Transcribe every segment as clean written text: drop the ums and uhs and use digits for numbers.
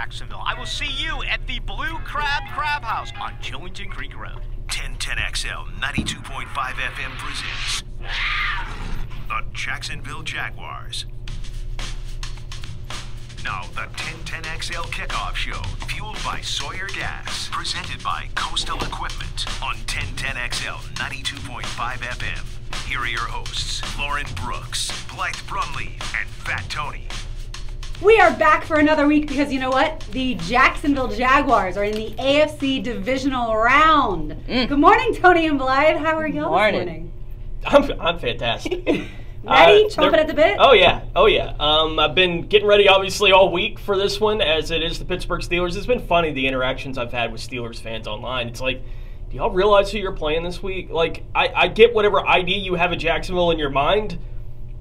Jacksonville. I will see you at the Blue Crab House on Chillington Creek Road. 1010XL 92.5 FM presents the Jacksonville Jaguars. Now, the 1010XL Kickoff Show, fueled by Sawyer Gas, presented by Coastal Equipment on 1010XL 92.5 FM. Here are your hosts, Lauren Brooks, Blythe Brumley, and Fat Tony. We are back for another week because you know what? The Jacksonville Jaguars are in the AFC Divisional round. Good morning, Tony and Blythe. How are y'all this morning? I'm fantastic. Ready? Chomping at the bit? Oh yeah. I've been getting ready obviously all week for this one, as it is the Pittsburgh Steelers. It's been funny, the interactions I've had with Steelers fans online. It's like, do y'all realize who you're playing this week? Like, I get whatever idea you have of Jacksonville in your mind.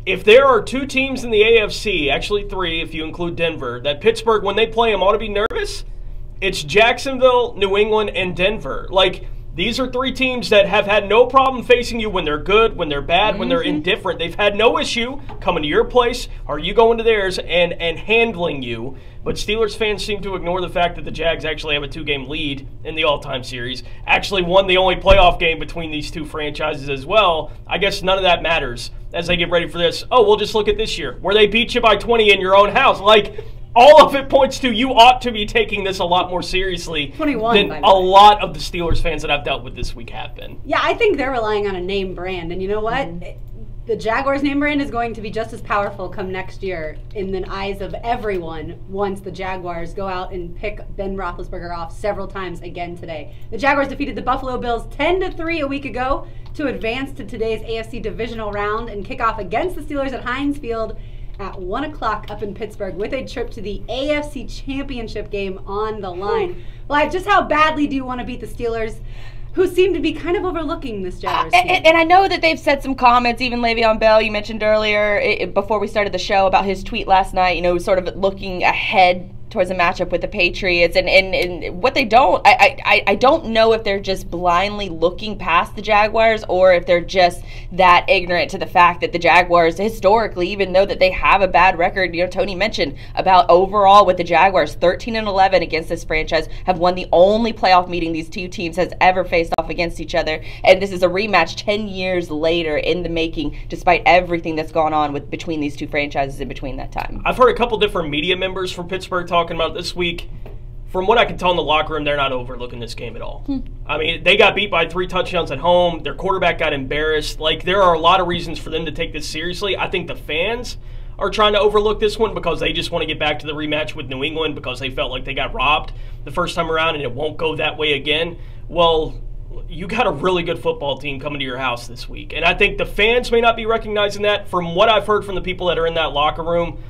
If there are two teams in the AFC, actually three if you include Denver, that Pittsburgh, when they play them, ought to be nervous, it's Jacksonville, New England, and Denver. Like, these are three teams that have had no problem facing you when they're good, when they're bad, when they're indifferent. They've had no issue coming to your place or you going to theirs and handling you. But Steelers fans seem to ignore the fact that the Jags actually have a 2-game lead in the all-time series. Actually won the only playoff game between these two franchises as well. I guess none of that matters as they get ready for this. Oh, we'll just look at this year, where they beat you by 20 in your own house. Like, all of it points to you ought to be taking this a lot more seriously than a lot of the Steelers fans that I've dealt with this week have been. Yeah, I think they're relying on a name brand. And you know what? The Jaguars name brand is going to be just as powerful come next year in the eyes of everyone once the Jaguars go out and pick Ben Roethlisberger off several times again today. The Jaguars defeated the Buffalo Bills 10-3 a week ago to advance to today's AFC Divisional round and kick off against the Steelers at Heinz Field at 1 o'clock up in Pittsburgh with a trip to the AFC Championship game on the line. Well, just how badly do you want to beat the Steelers, who seem to be kind of overlooking this Jaguars team? And I know that they've said some comments, even Le'Veon Bell, you mentioned earlier before we started the show about his tweet last night, sort of looking ahead towards a matchup with the Patriots, and what they don't, I don't know if they're just blindly looking past the Jaguars or if they're just that ignorant to the fact that the Jaguars historically, even though that they have a bad record, Tony mentioned about overall with the Jaguars 13-11 against this franchise, have won the only playoff meeting these two teams has ever faced off against each other, and this is a rematch 10 years later in the making, despite everything that's gone on between these two franchises in between that time. I've heard a couple different media members from Pittsburgh talking about this week. From what I can tell in the locker room, they're not overlooking this game at all. I mean, they got beat by 3 touchdowns at home. Their quarterback got embarrassed. Like, there are a lot of reasons for them to take this seriously. I think the fans are trying to overlook this one because they just want to get back to the rematch with New England because they felt like they got robbed the first time around and it won't go that way again. Well, you got a really good football team coming to your house this week. And I think the fans may not be recognizing that. From what I've heard from the people that are in that locker room,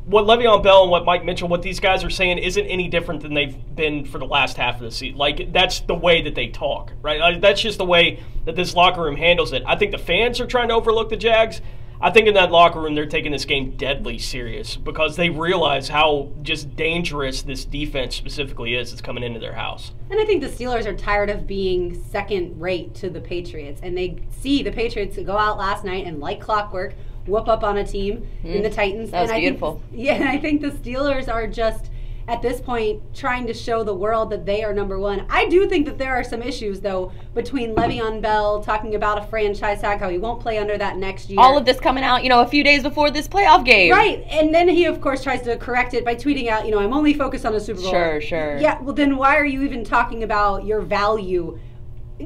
what Le'Veon Bell and what Mike Mitchell, what these guys are saying isn't any different than they've been for the last half of the season. Like, that's the way that they talk, right? Like, that's just the way that this locker room handles it. I think the fans are trying to overlook the Jags. I think in that locker room they're taking this game deadly serious because they realize how just dangerous this defense specifically is that's coming into their house. And I think the Steelers are tired of being second rate to the Patriots, and they see the Patriots go out last night and like clockwork whoop up on a team in the Titans. That was beautiful. And I think the Steelers are just, at this point, trying to show the world that they are number one. I do think that there are some issues, though, between Le'Veon Bell talking about a franchise tag, how he won't play under that next year. All of this coming out, a few days before this playoff game. Right, and then he, of course, tries to correct it by tweeting out, I'm only focused on the Super Bowl. Sure. Yeah, well, then why are you even talking about your value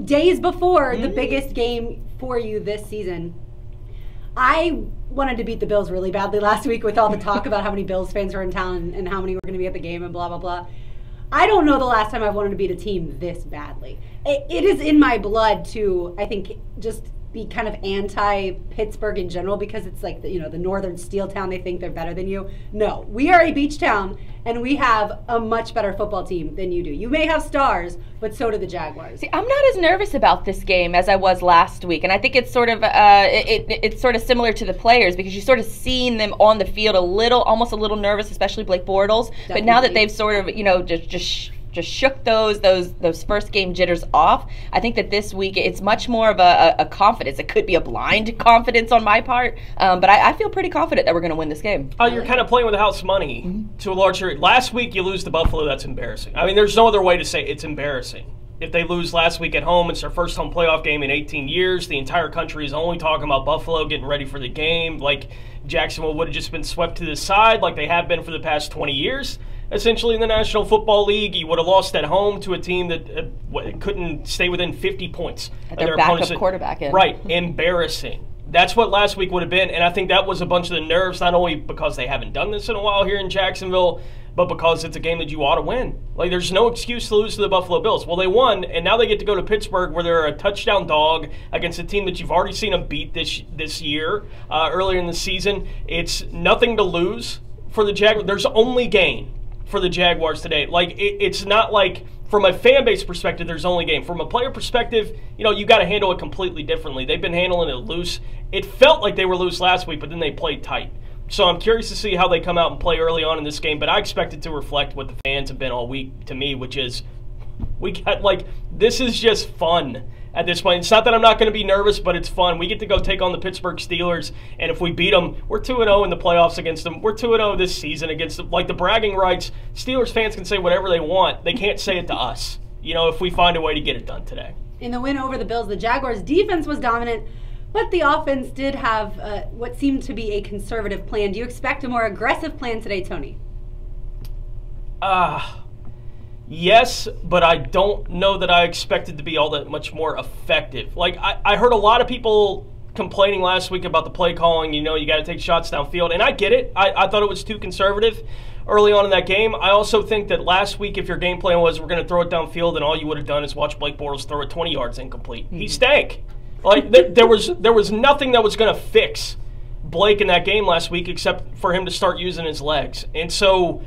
days before the biggest game for you this season? I wanted to beat the Bills really badly last week with all the talk about how many Bills fans were in town and how many were going to be at the game and blah, blah, blah. I don't know the last time I've wanted to beat a team this badly. It is in my blood to, I think, just be kind of anti-Pittsburgh in general because it's like, the northern steel town, they think they're better than you. No, we are a beach town, and we have a much better football team than you do. You may have stars, but so do the Jaguars. See, I'm not as nervous about this game as I was last week, and I think it's sort of it's sort of similar to the players because you sort of seen them on the field almost a little nervous, especially Blake Bortles. Definitely. But now that they've sort of just shook those first game jitters off. I think that this week it's much more of a confidence. It could be a blind confidence on my part, but I feel pretty confident that we're going to win this game. You're kind of playing with house money to a large degree. Last week you lose to Buffalo. That's embarrassing. I mean, there's no other way to say it's embarrassing. If they lose last week at home, it's their first home playoff game in 18 years. The entire country is only talking about Buffalo getting ready for the game. Like, Jacksonville would have just been swept to the side like they have been for the past 20 years. Essentially, in the National Football League, you would have lost at home to a team that couldn't stay within 50 points. Their backup quarterback in. Right. Embarrassing. That's what last week would have been, and I think that was a bunch of the nerves, not only because they haven't done this in a while here in Jacksonville, but because it's a game that you ought to win. Like, there's no excuse to lose to the Buffalo Bills. Well, they won, and now they get to go to Pittsburgh, where they're a touchdown dog against a team that you've already seen them beat this year, earlier in the season. It's nothing to lose for the Jaguars. There's only gain for the Jaguars today. Like, it's not like, from a fan base perspective, there's only gain. From a player perspective, you got to handle it completely differently. They've been handling it loose. It felt like they were loose last week, but then they played tight. So I'm curious to see how they come out and play early on in this game, but I expect it to reflect what the fans have been all week to me, which is this is just fun at this point. It's not that I'm not going to be nervous, but it's fun. We get to go take on the Pittsburgh Steelers, and if we beat them, we're 2-0 in the playoffs against them. We're 2-0 this season against them. Like, the bragging rights, Steelers fans can say whatever they want. They can't say it to us, if we find a way to get it done today. In the win over the Bills, the Jaguars' defense was dominant, but the offense did have what seemed to be a conservative plan. Do you expect a more aggressive plan today, Tony? Yes, but I don't know that I expected to be all that much more effective. Like, I heard a lot of people complaining last week about the play calling. You got to take shots downfield, and I get it. I thought it was too conservative early on in that game. I also think that last week, if your game plan was we're going to throw it downfield, and all you would have done is watch Blake Bortles throw it 20 yards incomplete. He stank. Like, there was nothing that was going to fix Blake in that game last week except for him to start using his legs. And so,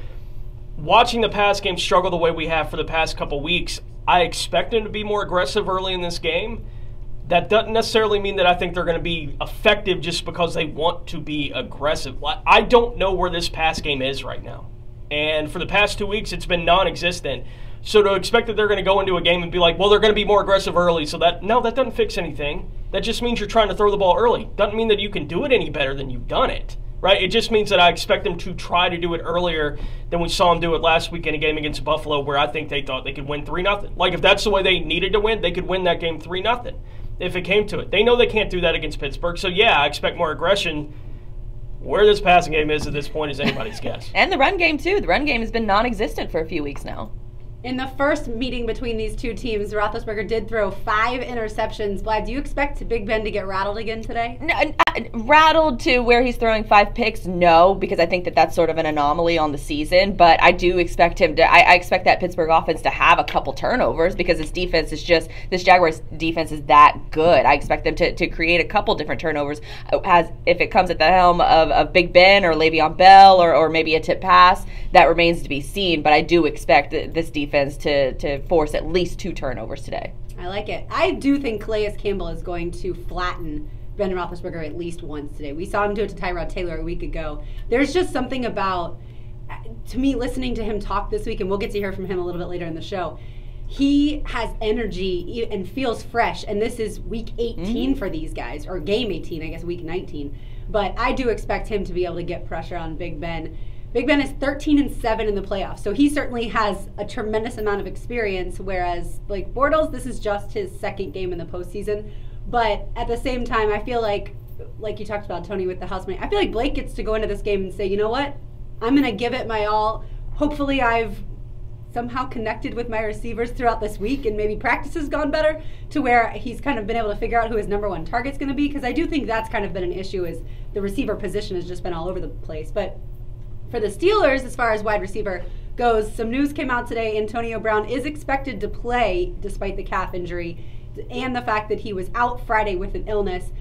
watching the pass game struggle the way we have for the past couple weeks, I expect him to be more aggressive early in this game. That doesn't necessarily mean that I think they're going to be effective just because they want to be aggressive. I don't know where this pass game is right now. And for the past 2 weeks, it's been non-existent. So to expect that they're going to go into a game and be like, well, they're going to be more aggressive early, that doesn't fix anything. That just means you're trying to throw the ball early. Doesn't mean that you can do it any better than you've done it, right? It just means that I expect them to try to do it earlier than we saw them do it last week in a game against Buffalo, where I think they thought they could win 3-0. Like, if that's the way they needed to win, they could win that game 3-0 if it came to it. They know they can't do that against Pittsburgh, so yeah, I expect more aggression. Where this passing game is at this point is anybody's guess. And the run game, too. The run game has been non-existent for a few weeks now. In the first meeting between these two teams, Roethlisberger did throw 5 interceptions. Blythe, do you expect Big Ben to get rattled again today? No, rattled to where he's throwing 5 picks? No, because I think that that's sort of an anomaly on the season. But I do expect him to. I expect that Pittsburgh offense to have a couple turnovers because this Jaguars defense is that good. I expect them to create a couple different turnovers. As if it comes at the helm of Big Ben or Le'Veon Bell or maybe a tip pass, that remains to be seen. But I do expect this defense to force at least 2 turnovers today. I like it. I do think Calais Campbell is going to flatten Ben Roethlisberger at least once today. We saw him do it to Tyrod Taylor a week ago. There's just something about, to me, listening to him talk this week, and we'll get to hear from him a little bit later in the show. He has energy and feels fresh, and this is week 18 for these guys, or game 18, I guess, week 19. But I do expect him to be able to get pressure on Big Ben. Big Ben is 13-7 in the playoffs, so he certainly has a tremendous amount of experience, whereas Blake Bortles, this is just his second game in the postseason. But at the same time, I feel like you talked about, Tony, with the housemate, I feel like Blake gets to go into this game and say, you know what, I'm going to give it my all. Hopefully I've somehow connected with my receivers throughout this week, and maybe practice has gone better to where he's kind of been able to figure out who his number 1 target's going to be, because I do think that's kind of been an issue, is the receiver position has just been all over the place. But for the Steelers, as far as wide receiver goes, some news came out today. Antonio Brown is expected to play despite the calf injury and the fact that he was out Friday with an illness.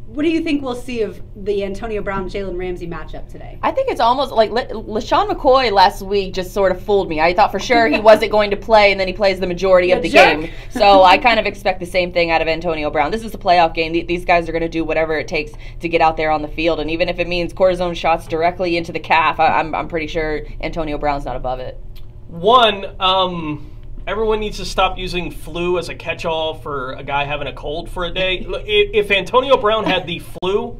What do you think we'll see of the Antonio Brown-Jalen Ramsey matchup today? I think it's almost like LaShawn McCoy last week just sort of fooled me. I thought for sure he wasn't going to play, and then he plays the majority of the game. So I kind of expect the same thing out of Antonio Brown. This is a playoff game. These guys are going to do whatever it takes to get out there on the field, and even if it means cortisone shots directly into the calf, I'm pretty sure Antonio Brown's not above it. One, everyone needs to stop using flu as a catch-all for a guy having a cold for a day. If Antonio Brown had the flu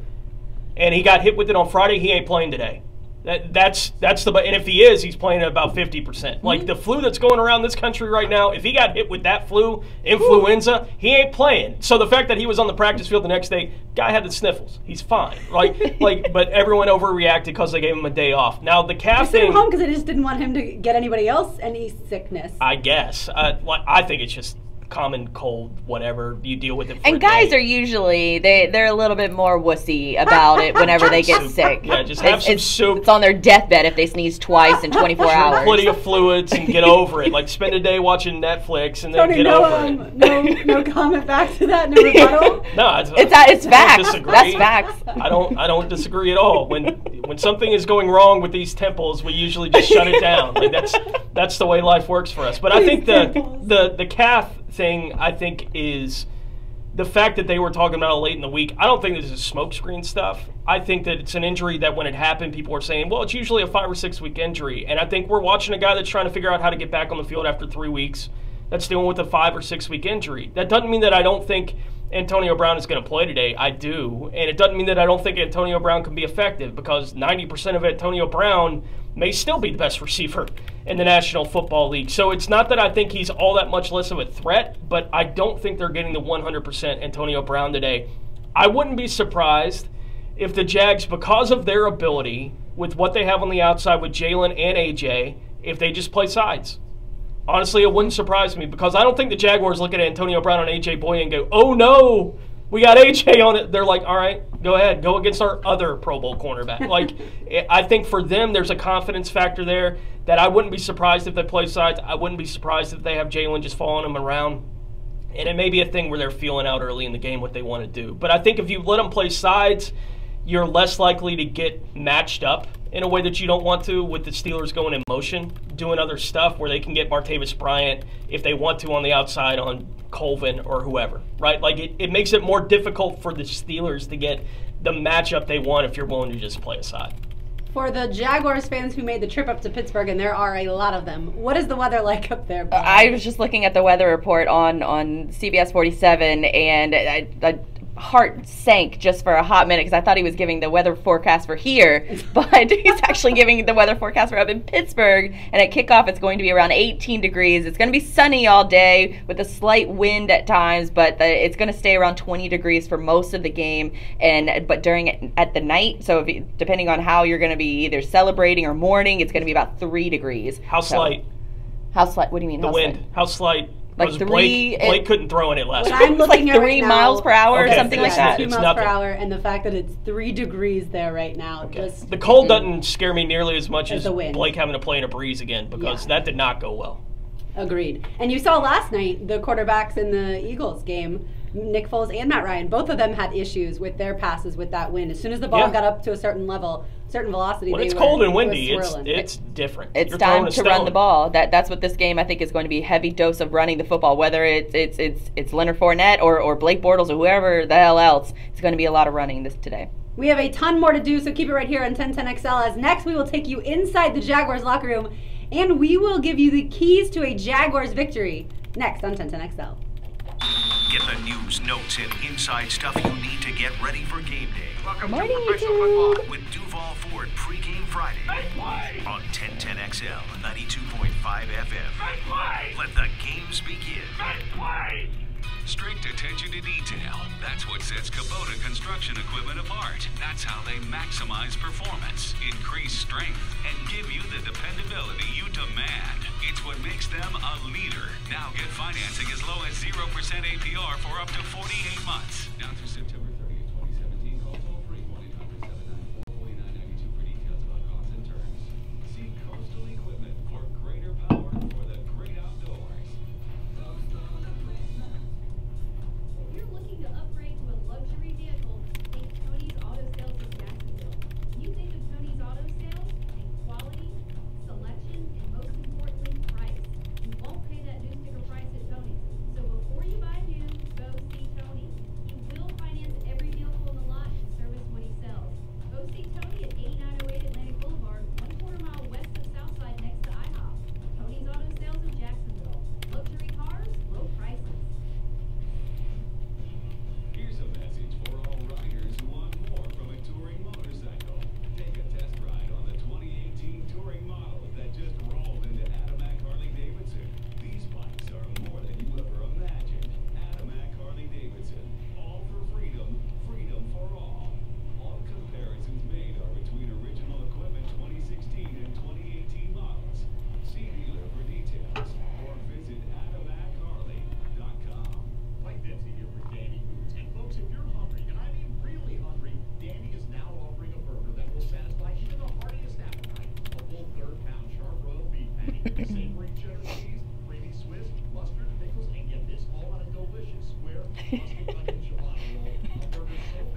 and he got hit with it on Friday, he ain't playing today. That's the, and if he is, he's playing at about 50%. Like the flu that's going around this country right now, if he got hit with that flu, influenza, he ain't playing. So the fact that he was on the practice field the next day, guy had the sniffles. He's fine. But everyone overreacted because they gave him a day off. Now the calf thing, thing, home because they just didn't want him to get anybody else any sickness. I guess. I think it's just common cold, whatever, you deal with it for and guys are usually they're a little bit more wussy about it whenever they get sick. Yeah, just have some soup. It's on their deathbett if they sneeze twice in 24 hours. Plenty of fluids and get over it. Like spend a day watching Netflix and then get over it. No comment back to that. No rebuttal. No, it's facts. That's facts. I don't disagree at all. When something is going wrong with these temples, we usually just shut it down. Like that's the way life works for us. But I think the calf thing, I think, is the fact that they were talking about it late in the week. I don't think this is smokescreen stuff. I think that it's an injury that when it happened, people were saying, well, it's usually a 5 or 6 week injury. And I think we're watching a guy that's trying to figure out how to get back on the field after 3 weeks that's dealing with a 5 or 6 week injury. That doesn't mean that I don't think Antonio Brown is going to play today. I do. And it doesn't mean that I don't think Antonio Brown can be effective, because 90% of Antonio Brown may still be the best receiver in the National Football League. So it's not that I think he's all that much less of a threat, but I don't think they're getting the 100% Antonio Brown today. I wouldn't be surprised if the Jags, because of their ability with what they have on the outside with Jalen and AJ, if they just play sides. Honestly, it wouldn't surprise me, because I don't think the Jaguars look at Antonio Brown and AJ Boye and go, oh no, we got AJ on it. They're like, all right, go ahead. Go against our other Pro Bowl cornerback. Like, I think for them, there's a confidence factor there that I wouldn't be surprised if they play sides. I wouldn't be surprised if they have Jalen just following them around. And it may be a thing where they're feeling out early in the game what they want to do. But I think if you let them play sides, you're less likely to get matched up in a way that you don't want to, with the Steelers going in motion, doing other stuff where they can get Martavis Bryant if they want to on the outside on Colvin or whoever, right? Like it makes it more difficult for the Steelers to get the matchup they want if you're willing to just play aside. For the Jaguars fans who made the trip up to Pittsburgh, and there are a lot of them, what is the weather like up there, Bob? I was just looking at the weather report on CBS 47, and I heart sank just for a hot minute because I thought he was giving the weather forecast for here, but he's actually giving the weather forecast for up in Pittsburgh, and at kickoff it's going to be around 18 degrees. It's going to be sunny all day with a slight wind at times, but it's going to stay around 20 degrees for most of the game, but during at the night, so depending on how you're going to be either celebrating or mourning, it's going to be about 3 degrees. How slight? How slight? What do you mean? The wind. Slight? How slight? Like Blake couldn't throw in it last week. I'm looking like at 3 right miles per hour or something like that. 2 miles per hour, and the fact that it's 3 degrees there right now. Okay. The cold doesn't scare me nearly as much as the wind. Blake having to play in a breeze again, because that did not go well. Agreed. And you saw last night the quarterbacks in the Eagles game, Nick Foles and Matt Ryan, both of them had issues with their passes with that wind. As soon as the ball got up to a certain level, certain velocity, when it's cold and windy, it's different. It's time to run the ball. That's what this game I think is going to be, a heavy dose of running the football. Whether it's Leonard Fournette or Blake Bortles or whoever the hell else, it's going to be a lot of running today. We have a ton more to do, so keep it right here on 1010XL. As next we will take you inside the Jaguars locker room, and we will give you the keys to a Jaguars victory next on 1010XL. Get the news, notes, and inside stuff you need to get ready for game day. Welcome Morning, to Professional Football With Duval Ford pregame Friday on 1010XL 92.5 FM. Let the games begin. Strict attention to detail. That's what sets Kubota construction equipment apart. That's how they maximize performance, increase strength, and give you the dependability you demand. It's what makes them a leader. Now get financing as low as 0% APR for up to 48 months. Now through September 30th, 2017, call toll-free 1-800-794-4992 for details about costs and terms. See Coastal Equipment for greater power for the great outdoors. If you're looking to upgrade to a luxury vehicle, think Tony's Auto Sales of Jacksonville. You think of Tony's Auto Sales, think quality, selection, and most importantly, price. You won't pay that new sticker price at Tony's. So before you buy new, go see Tony. He will finance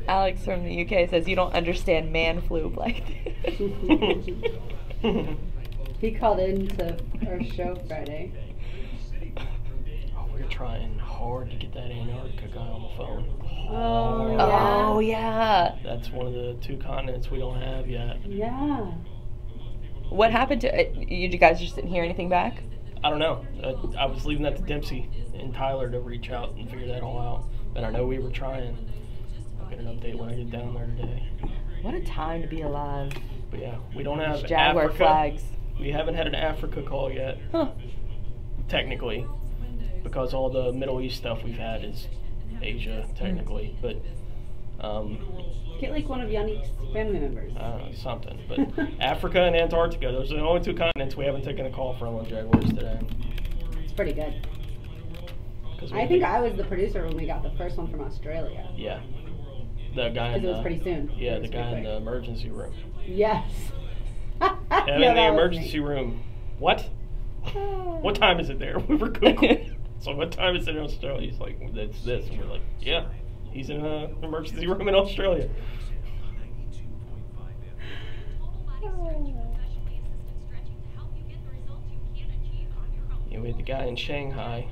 Alex from the UK says you don't understand man flu, Blake. He called into our show Friday. Oh, we're trying hard to get that Antarctica guy on the phone. Oh, yeah. Oh, yeah. That's one of the 2 continents we don't have yet. Yeah. What happened to you guys just didn't hear anything back? I don't know. I was leaving that to Dempsey and Tyler to reach out and figure that all out. But I know we were trying. I'll get an update when I get down there today. What a time to be alive. But yeah, we don't have Jaguar Africa. flags. We haven't had an Africa call yet, Huh. technically, because all the Middle East stuff we've had is Asia, technically. But Get like one of Yannick's family members. I don't know, something. But Africa and Antarctica, those are the only 2 continents we haven't taken a call from on Jaguars today. It's pretty good. 'Cause I think I was the producer when we got the first one from Australia. Yeah. The guy in Because it was the, pretty soon. yeah, It the was guy in pretty the emergency room. quick. Yes. Yeah, in the emergency room. What? What time is it there? We were Googling. So what time is it in Australia? He's like, it's this. And we're like, yeah, he's in an emergency room in Australia. Yeah, we had the guy in Shanghai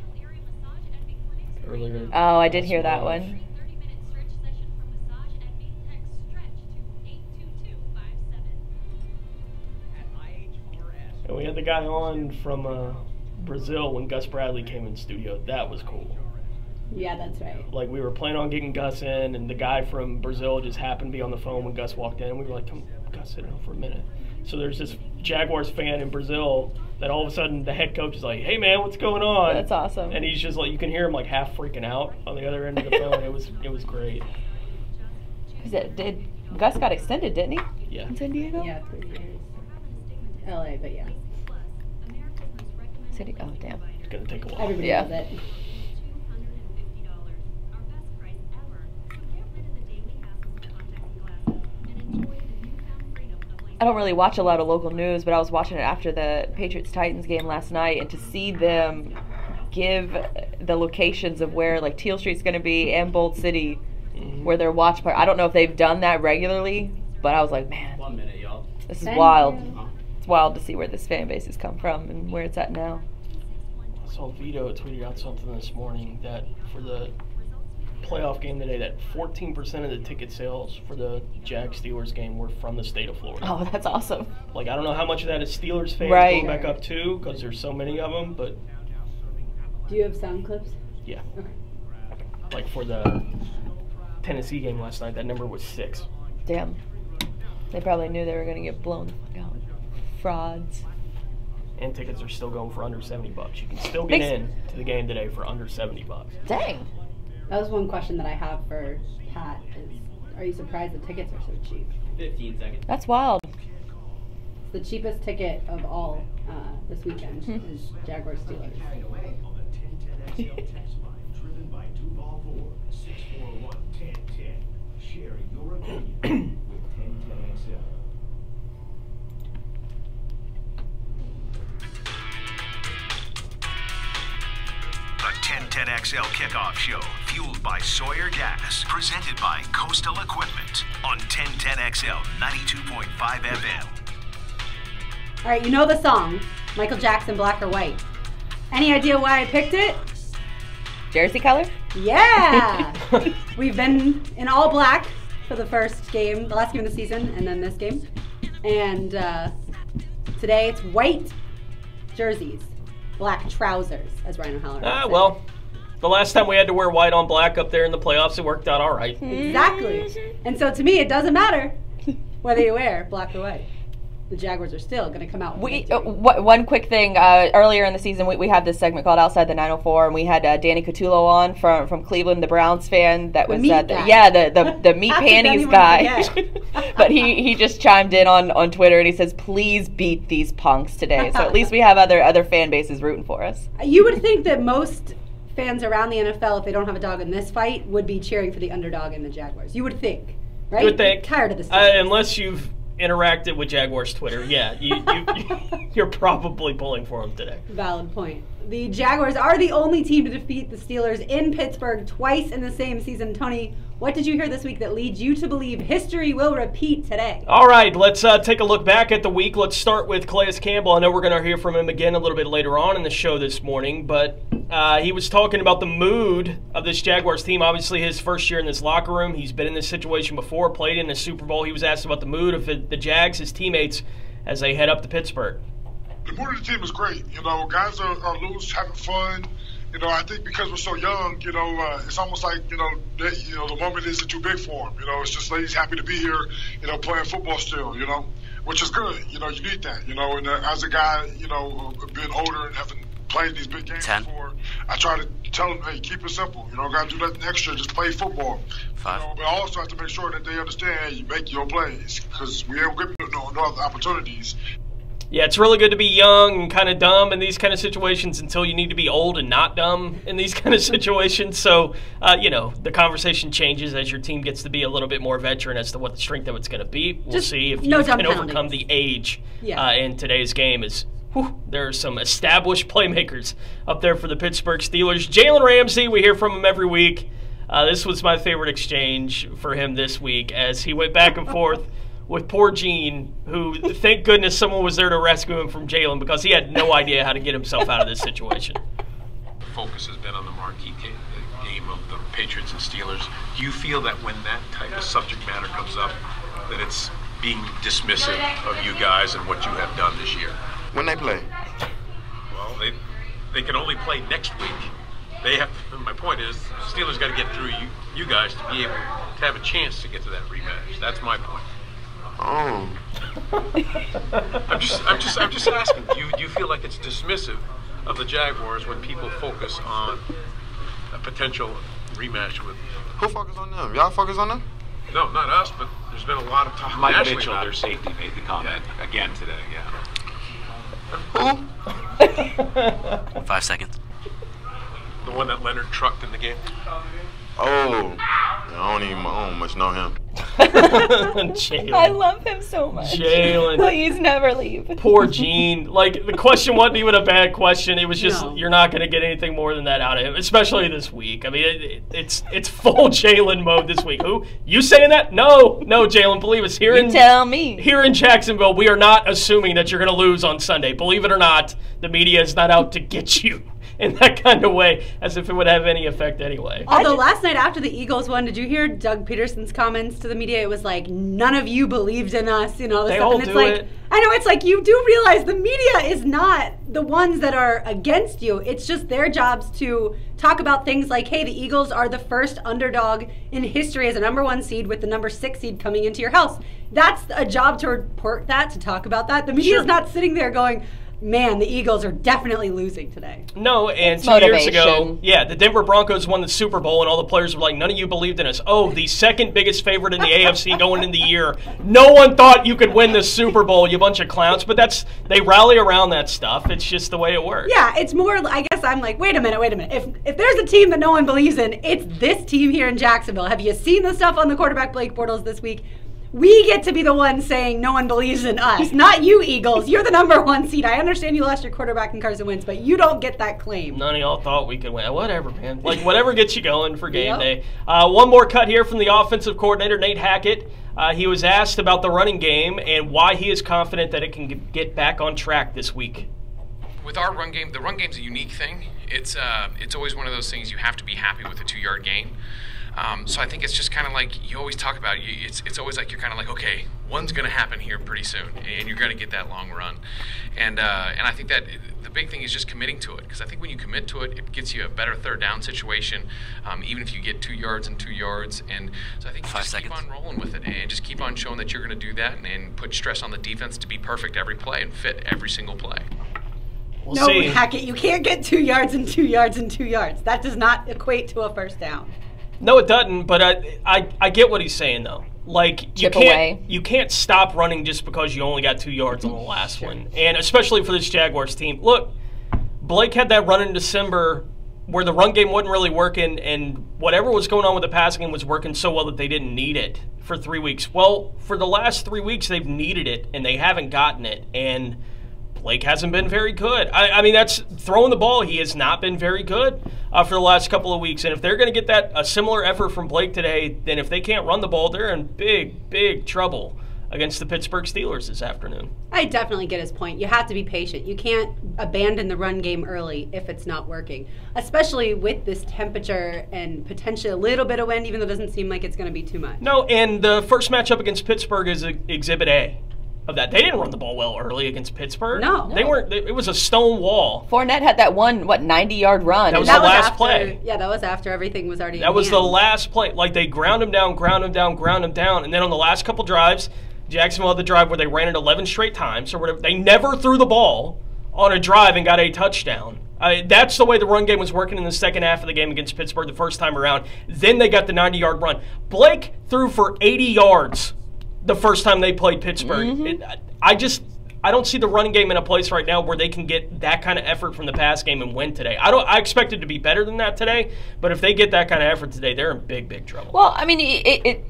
earlier. Oh, I did last hear that month. one. And we had the guy on from Brazil when Gus Bradley came in studio. That was cool. Yeah, that's right. Like, we were planning on getting Gus in, and the guy from Brazil just happened to be on the phone when Gus walked in. And we were like, come, Gus, sit down for a minute. So there's this Jaguars fan in Brazil that all of a sudden the head coach is like, hey, man, what's going on? That's awesome. And he's just like, you can hear him like half freaking out on the other end of the phone. It was great. Did Gus got extended, didn't he? Yeah. In San Diego? Yeah, 3 years. LA, but yeah. City. Oh, damn. It's going to take a while. Everybody Yeah. knows it. I don't really watch a lot of local news, but I was watching it after the Patriots-Titans game last night, and to see them give the locations of where, like, Teal Street's going to be and Bold City, where their watch party. I don't know if they've done that regularly, but I was like, man, 1 minute, y'all. this is Thank wild. you. It's wild to see where this fan base has come from and where it's at now. I saw Vito tweeted out something this morning that for the playoff game today, that 14% of the ticket sales for the Steelers game were from the state of Florida. Oh, that's awesome. Like, I don't know how much of that is Steelers fans Right. going back up too, because there's so many of them, but Do you have sound clips? yeah. Okay. Like, for the Tennessee game last night, that number was 6. Damn. They probably knew they were going to get blown the fuck out. Frauds. And tickets are still going for under $70. You can still get Makes- in to the game today for under $70. Dang. That was one question that I have for Pat is, are you surprised the tickets are so cheap? 15 seconds. That's wild. It's the cheapest ticket of all this weekend is Jaguars Steelers. Carried away on the 1010XL text line, driven by Duval Ford, 641-1010. Share your opinion with 1010XL. The 1010XL Kickoff Show, fueled by Sawyer Gas, presented by Coastal Equipment on 1010XL 92.5 FM. All right, you know the song, Michael Jackson, Black or White. Any idea why I picked it? Jersey color? Yeah! We've been in all black for the first game, the last game of the season, and then this game. And today it's white jerseys, black trousers, as Ryan O'Halloran would say. Well, the last time we had to wear white on black up there in the playoffs, it worked out all right. Exactly. And so to me, it doesn't matter whether you wear black or white. The Jaguars are still going to come out with victory. One quick thing. Earlier in the season, we had this segment called Outside the 904, and we had Danny Cotulo on from Cleveland, the Browns fan. That was meat guy. the meat How could panties anyone guy. forget? But he just chimed in on Twitter, and he says, "Please beat these punks today." So at least we have other fan bases rooting for us. You would think that most fans around the NFL, if they don't have a dog in this fight, would be cheering for the underdog in the Jaguars. You would think, right? You would think. Tired of this. Season. Unless you've interacted with Jaguars Twitter, yeah, you're probably pulling for them today. Valid point. The Jaguars are the only team to defeat the Steelers in Pittsburgh twice in the same season. Tony, what did you hear this week that leads you to believe history will repeat today? All right, let's take a look back at the week. Let's start with Calais Campbell. I know we're going to hear from him again a little bit later on in the show this morning, but he was talking about the mood of this Jaguars team. Obviously, his first year in this locker room. He's been in this situation before, played in the Super Bowl. He was asked about the mood of the Jags, his teammates, as they head up to Pittsburgh. The mood of the team is great. Guys are loose, having fun. I think because we're so young, it's almost like, the moment isn't too big for them. It's just like he's happy to be here, playing football still, which is good. You need that, and as a guy, being older and having played these big games before, I try to tell them, hey, keep it simple. Got to do nothing extra, just play football. But I also have to make sure that they understand, hey, you make your plays because we ain't getting no other opportunities. Yeah, it's really good to be young and kind of dumb in these kind of situations until you need to be old and not dumb in these kind of situations. So, the conversation changes as your team gets to be a little bit more veteran as to what the strength of it's going to be. We'll see if you can overcome the age in today's game. There are some established playmakers up there for the Pittsburgh Steelers. Jalen Ramsey, we hear from him every week. This was my favorite exchange for him this week as he went back and forth with poor Gene, who, thank goodness someone was there to rescue him from Jalen because he had no idea how to get himself out of this situation. The focus has been on the marquee game of the Patriots and Steelers. Do you feel that when that type of subject matter comes up, that it's being dismissive of you guys and what you have done this year? When they play? Well, they can only play next week. They have. My point is, Steelers got to get through you guys to be able to have a chance to get to that rematch. That's my point. Oh. I'm just asking. Do you feel like it's dismissive of the Jaguars when people focus on a potential rematch with? Who focus on them? Y'all focus on them? No, not us. But there's been a lot of talk. Mike Mitchell, their safety, made the comment again today. Yeah. Who? 5 seconds. The one that Leonard trucked in the game. Oh, I don't much know him. Jalen. I love him so much. Jalen. Please never leave. Poor Gene. The question wasn't even a bad question. It was just, You're not going to get anything more than that out of him, especially this week. I mean, it's full Jalen mode this week. Who? You saying that? No, Jalen, believe us. Tell me. Here in Jacksonville, we are not assuming that you're going to lose on Sunday. Believe it or not, the media is not out to get you in that kind of way, as if it would have any effect anyway. Although last night after the Eagles won, did you hear Doug Peterson's comments to the media? It was like, none of you believed in us, They stuff. all And it's do like, it. I know, it's like you do realize the media is not the ones that are against you. It's just their jobs to talk about things like, hey, the Eagles are the first underdog in history as a number 1 seed with the number 6 seed coming into your house. That's a job to report that, to talk about that. The media is not sitting there going, man, the Eagles are definitely losing today. No, and it's 2 years ago, motivation. the Denver Broncos won the Super Bowl, and all the players were like, none of you believed in us. Oh, the second biggest favorite in the AFC going into the year. No one thought you could win the Super Bowl, you bunch of clowns. But they rally around that stuff. It's just the way it works. Yeah, it's more, I guess I'm like, wait a minute. If there's a team that no one believes in, it's this team here in Jacksonville. Have you seen the stuff on the quarterback Blake Bortles this week? We get to be the ones saying no one believes in us, not you, Eagles. You're the number 1 seed. I understand you lost your quarterback in Carson Wentz, but you don't get that claim. None of y'all thought we could win. Whatever, man. Whatever gets you going for game day. One more cut here from the offensive coordinator, Nate Hackett. He was asked about the running game and why he is confident that it can get back on track this week. With our run game, the run game's a unique thing. It's always one of those things you have to be happy with a 2-yard gain. So I think it's just kind of like you always talk about. It's always like you're kind of like, okay, one's going to happen here pretty soon, and you're going to get that long run. And I think that the big thing is just committing to it, because I think when you commit to it, it gets you a better third down situation, even if you get 2 yards and 2 yards. And so I think you just keep on rolling with it and just keep on showing that you're going to do that and put stress on the defense to be perfect every play and fit every single play. We'll see. Hackett, you can't get 2 yards and 2 yards and 2 yards. That does not equate to a first down. No, it doesn't, but I get what he's saying, though. You can't stop running just because you only got 2 yards on the last one. And especially for this Jaguars team. Look, Blake had that run in December where the run game wasn't really working, and whatever was going on with the passing game was working so well that they didn't need it for 3 weeks. Well, for the last 3 weeks, they've needed it, and they haven't gotten it, and Blake hasn't been very good. I mean, that's throwing the ball. He has not been very good for the last couple of weeks, and if they're going to get a similar effort from Blake today, then if they can't run the ball, they're in big, big trouble against the Pittsburgh Steelers this afternoon. I definitely get his point. You have to be patient. You can't abandon the run game early if it's not working, especially with this temperature and potentially a little bit of wind, even though it doesn't seem like it's going to be too much. No, and the first matchup against Pittsburgh is Exhibit A of that. They didn't run the ball well early against Pittsburgh. No. They weren't. It was a stone wall. Fournette had that one, 90-yard run. That was the last play. Yeah, that was after everything was already That was the last play. Like, they ground him down, and then on the last couple drives, Jacksonville had the drive where they ran it 11 straight times or whatever. They never threw the ball on a drive and got a touchdown. That's the way the run game was working in the second half of the game against Pittsburgh the first time around. Then they got the 90-yard run. Blake threw for 80 yards the first time they played Pittsburgh. Mm-hmm. I don't see the running game in a place right now where they can get that kind of effort from the pass game and win today. I expect it to be better than that today, but if they get that kind of effort today, they're in big, big trouble. Well, I mean,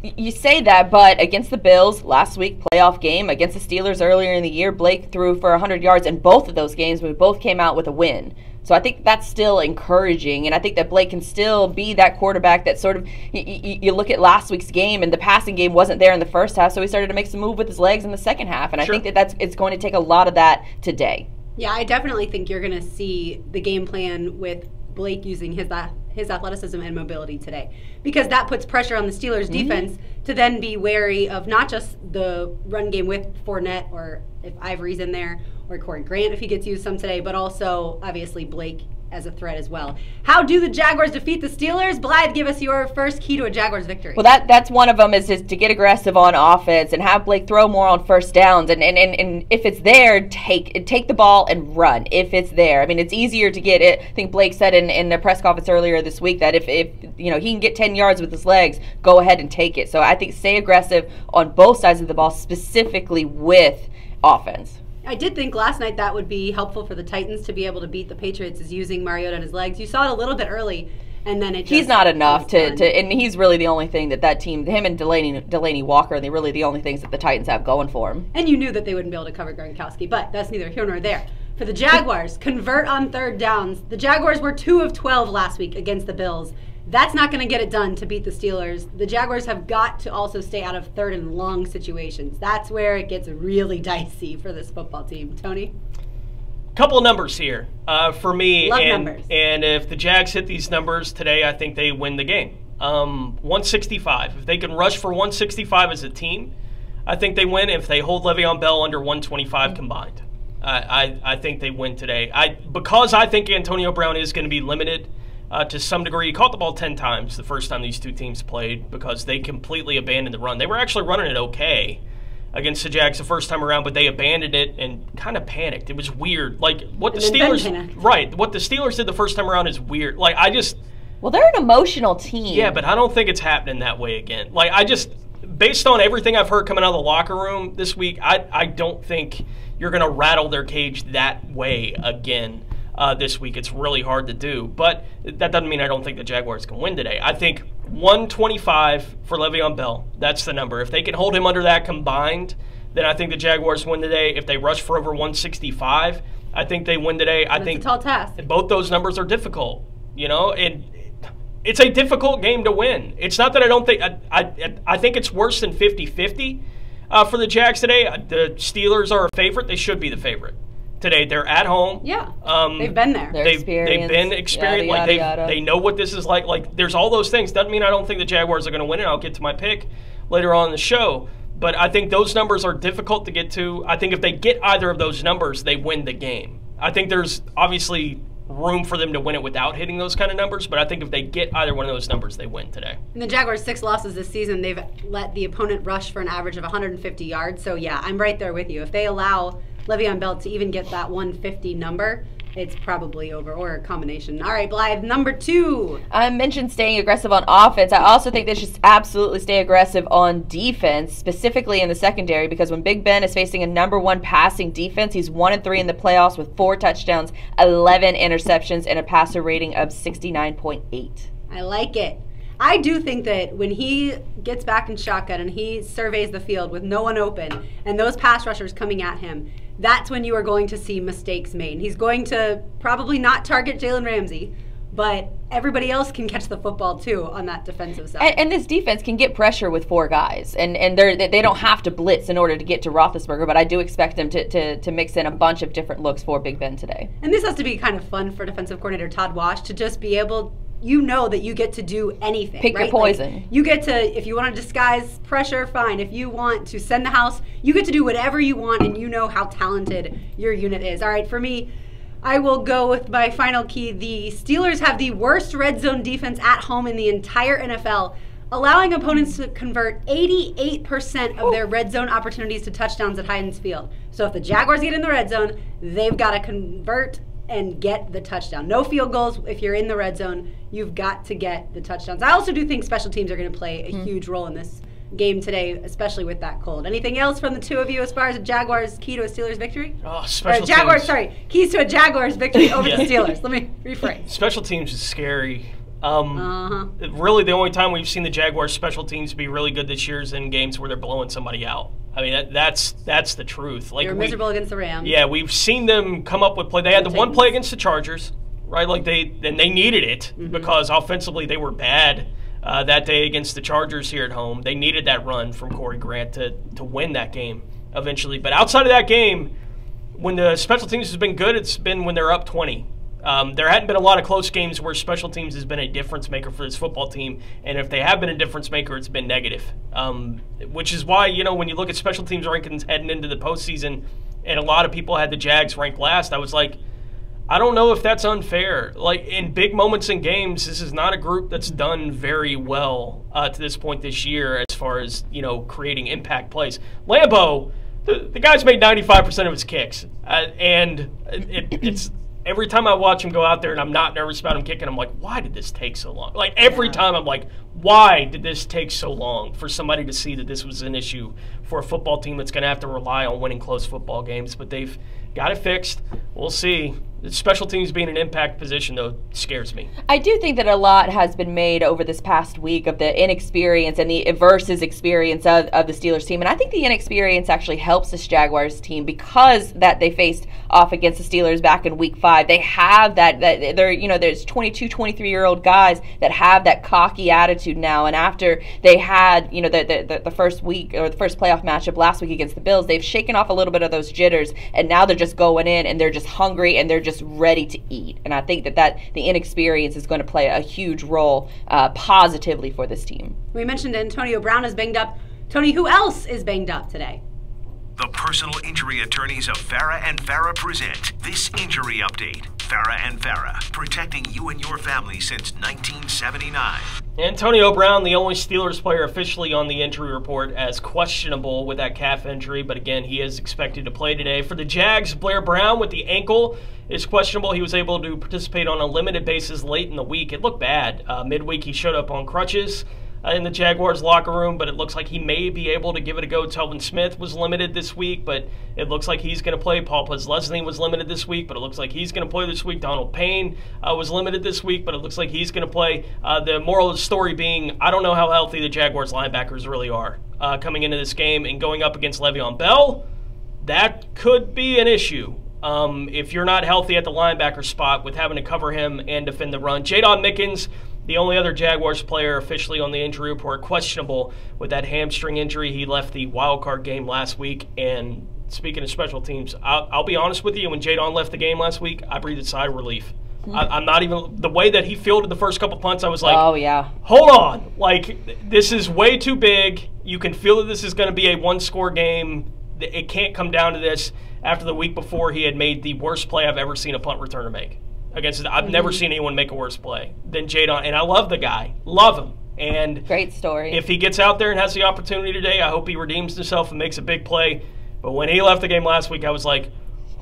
you say that, but against the Bills last week, playoff game, against the Steelers earlier in the year, Blake threw for 100 yards in both of those games. We both came out with a win. So I think that's still encouraging, and I think that Blake can still be that quarterback that sort of, you look at last week's game, and the passing game wasn't there in the first half, so he started to make some move with his legs in the second half, and I think it's going to take a lot of that today. Yeah, I definitely think you're going to see the game plan with Blake using his athleticism and mobility today, because that puts pressure on the Steelers' defense to then be wary of not just the run game with Fournette, or if Ivory's in there, or Corey Grant if he gets used some today, but also obviously Blake as a threat as well. How do the Jaguars defeat the Steelers? Blythe, give us your first key to a Jaguars victory. Well, that's one of them, is to get aggressive on offense and have Blake throw more on first downs. And if it's there, take the ball and run if it's there. I mean, it's easier to get it. I think Blake said in the press conference earlier this week that if he can get 10 yards with his legs, go ahead and take it. So I think stay aggressive on both sides of the ball, specifically with offense. I did think last night that would be helpful for the Titans to be able to beat the Patriots, is using Mariota and his legs. You saw it a little bit early, and then he's not enough to and he's really the only thing that team, him and Delaney Walker, they're really the only things that the Titans have going for him. And you knew that they wouldn't be able to cover Gronkowski, but that's neither here nor there. For the Jaguars, convert on third downs. The Jaguars were 2 of 12 last week against the Bills. That's not going to get it done to beat the Steelers. The Jaguars have got to also stay out of third and long situations. That's where it gets really dicey for this football team. Tony? Couple of numbers here for me. Love numbers. And if the Jags hit these numbers today, I think they win the game. 165. If they can rush for 165 as a team, I think they win. If they hold Le'Veon Bell under 125 combined, I think they win today. Because I think Antonio Brown is going to be limited to some degree. He caught the ball 10 times the first time these two teams played because they completely abandoned the run. They were actually running it okay against the Jags the first time around, but they abandoned it and kind of panicked. It was weird. Like what the Steelers did the first time around is weird. Like well, they're an emotional team. Yeah, but I don't think it's happening that way again. Like based on everything I've heard coming out of the locker room this week, I don't think you're going to rattle their cage that way again. This week. It's really hard to do, but that doesn't mean I don't think the Jaguars can win today. I think 125 for Le'Veon Bell. That's the number. If they can hold him under that combined, then I think the Jaguars win today. If they rush for over 165, I think they win today. I think it's a tall task. Both those numbers are difficult, and it's a difficult game to win. It's not that I don't think I think it's worse than 50-50 for the Jags today. The Steelers are a favorite. They should be the favorite. Today they're at home. Yeah, they've been there. They've been experienced. They know what this is like. Like there's all those things. Doesn't mean I don't think the Jaguars are going to win it. I'll get to my pick later on in the show. But I think those numbers are difficult to get to. I think if they get either of those numbers, they win the game. I think there's obviously room for them to win it without hitting those kind of numbers. But I think if they get either one of those numbers, they win today. In the Jaguars' 6 losses this season, they've let the opponent rush for an average of 150 yards. So yeah, I'm right there with you. If they allow Le'Veon Bell to even get that 150 number, it's probably over, or a combination. All right, Blythe, number 2. I mentioned staying aggressive on offense. I also think they should absolutely stay aggressive on defense, specifically in the secondary, because when Big Ben is facing a number 1 passing defense, he's 1-3 in the playoffs with 4 touchdowns, 11 interceptions, and a passer rating of 69.8. I like it. I do think that when he gets back in shotgun and he surveys the field with no one open and those pass rushers coming at him, that's when you are going to see mistakes made. He's going to probably not target Jalen Ramsey, but everybody else can catch the football too on that defensive side. And this defense can get pressure with 4 guys, and they don't have to blitz in order to get to Roethlisberger, but I do expect them to mix in a bunch of different looks for Big Ben today. And this has to be kind of fun for defensive coordinator Todd Wash to just be able, you know, that you get to do anything. Pick your poison. Like, you get to, if you want to disguise pressure, fine. If you want to send the house, you get to do whatever you want, and you know how talented your unit is. All right, for me, I will go with my final key. The Steelers have the worst red zone defense at home in the entire NFL, allowing opponents to convert 88% of their red zone opportunities to touchdowns at Heinz Field. So if the Jaguars get in the red zone, they've got to convert and get the touchdown. No field goals if you're in the red zone. You've got to get the touchdowns. I also do think special teams are going to play a huge role in this game today, especially with that cold. Anything else from the two of you as far as a Jaguars key to a Steelers victory? Oh, special Jaguars, teams. Sorry, keys to a Jaguars victory over the Steelers. Let me rephrase. Special teams is scary. Really, the only time we've seen the Jaguars special teams be really good this year is in games where they're blowing somebody out. I mean, that's the truth. Like, they were miserable against the Rams. Yeah, we've seen them come up with play. They had the one play against the Chargers, right? Like they needed it because offensively they were bad that day against the Chargers here at home. They needed that run from Corey Grant to win that game eventually. But outside of that game, when the special teams has been good, it's been when they're up 20. There hadn't been a lot of close games where special teams has been a difference maker for this football team, and if they have been a difference maker, it's been negative. Which is why, you know, when you look at special teams rankings heading into the postseason, and a lot of people had the Jags ranked last, I was like, I don't know if that's unfair. Like, in big moments in games, this is not a group that's done very well to this point this year as far as, you know, creating impact plays. Lambeau, the guy's made 95% of his kicks, and it's every time I watch him go out there and I'm not nervous about him kicking, I'm like, why did this take so long? Like, every time I'm like, why did this take so long for somebody to see that this was an issue for a football team that's going to have to rely on winning close football games? But they've got it fixed. We'll see. The special teams being an impact position, though, scares me. I do think that a lot has been made over this past week of the inexperience and the versus experience of the Steelers team. And I think the inexperience actually helps this Jaguars team because that they faced off against the Steelers back in week 5. They have that they're, you know, there's 22, 23-year-old guys that have that cocky attitude now. And after they had, you know, the first week or the first playoff matchup last week against the Bills, they've shaken off a little bit of those jitters. And now they're just going in and they're just hungry and they're just ready to eat. And I think that the inexperience is going to play a huge role positively for this team. We mentioned Antonio Brown is banged up. Tony, who else is banged up today? The personal injury attorneys of Farah and Farah present this injury update. Farah and Farah, protecting you and your family since 1979. Antonio Brown, the only Steelers player officially on the injury report as questionable with that calf injury, but again, he is expected to play today. For the Jags, Blair Brown with the ankle is questionable. He was able to participate on a limited basis late in the week. It looked bad. Midweek, he showed up on crutches in the Jaguars locker room, but it looks like he may be able to give it a go. Telvin Smith was limited this week, but it looks like he's going to play. Paul Leslie was limited this week, but it looks like he's going to play this week. Donald Payne was limited this week, but it looks like he's going to play. The moral of the story being, I don't know how healthy the Jaguars linebackers really are coming into this game and going up against Le'Veon Bell. That could be an issue. If you're not healthy at the linebacker spot with having to cover him and defend the run. Jadon Mickens, the only other Jaguars player officially on the injury report, questionable with that hamstring injury. He left the wild card game last week. And speaking of special teams, I'll be honest with you, when Jadon left the game last week, I breathed a sigh of relief. I'm not even – the way that he fielded the first couple punts, I was like, oh, yeah. Hold on. Like, this is way too big. You can feel that this is going to be a one-score game. It can't come down to this. After the week before, he had made the worst play I've ever seen a punt returner make. I've never seen anyone make a worse play than Jadon, and I love the guy. Love him. And great story. If he gets out there and has the opportunity today, I hope he redeems himself and makes a big play. But when he left the game last week, I was like,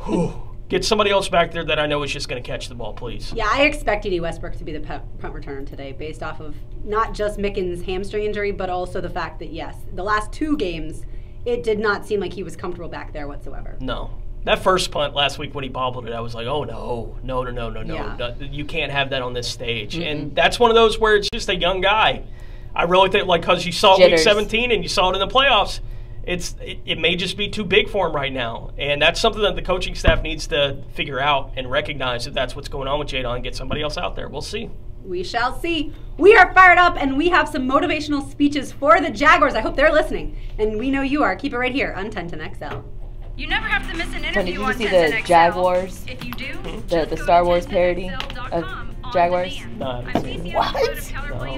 whew, Get somebody else back there that I know is just going to catch the ball, please. Yeah, I expect E.D. Westbrook to be the punt returner today based off of not just Mickens' hamstring injury, but also the fact that, yes, the last 2 games, it did not seem like he was comfortable back there whatsoever. No. That first punt last week when he bobbled it, I was like, oh, no. Yeah. You can't have that on this stage. Mm-hmm. And that's one of those where it's just a young guy. I really think, like, because you saw it week 17 and you saw it in the playoffs, it may just be too big for him right now. And that's something that the coaching staff needs to figure out and recognize if that's what's going on with Jadon and get somebody else out there. We'll see. We shall see. We are fired up, and we have some motivational speeches for the Jaguars. I hope they're listening. And we know you are. Keep it right here on 1010xl. You never have to miss an interview Did you on see 1010xl. the Jaguars? If you do, The Star Wars parody of Jaguars? No, What?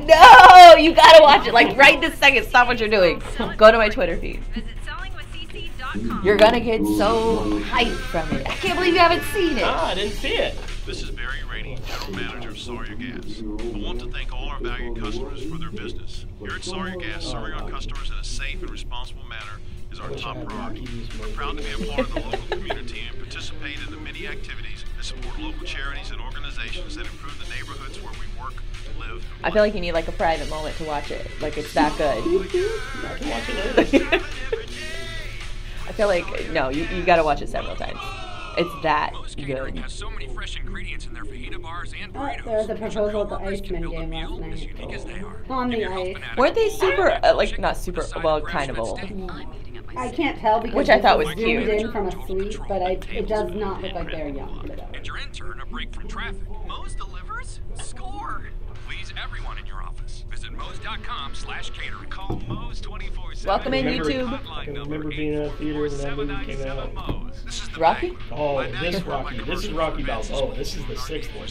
No, you gotta watch it. Like right this second, stop what you're doing. Go to my Twitter feed. You're gonna get so hyped from it. I can't believe you haven't seen it. I didn't see it. This is Barry Rainey, General Manager of Sawyer Gas. I want to thank all our valued customers for their business. Here at Sawyer Gas, serving our customers in a safe and responsible manner is our top priority. We're proud to be a part of the local community and participate in the many activities that support local charities and organizations that improve the neighborhoods where we work, live, and I feel like you need like a private moment to watch it. Like it's that good. I feel like, no, you gotta watch it several times. It's that good. Has so many fresh ingredients in their fajita bars and burritos. There was a proposal at the Iceman game last night. On the ice. Weren't they super, like, not super, well, kind of old? I can't tell because Which I thought was zoomed cute. in from a suite, but it does not look like they're young. And your intern a break from traffic. Moe's delivers. Score. Please, everyone in your office, visit Moe's.com/catering. Call Moe's 24/7. Welcome in, YouTube. I can remember being in a theater when that movie came out. Rocky? Oh, this Rocky. This is Rocky Balboa. This is the 6th one.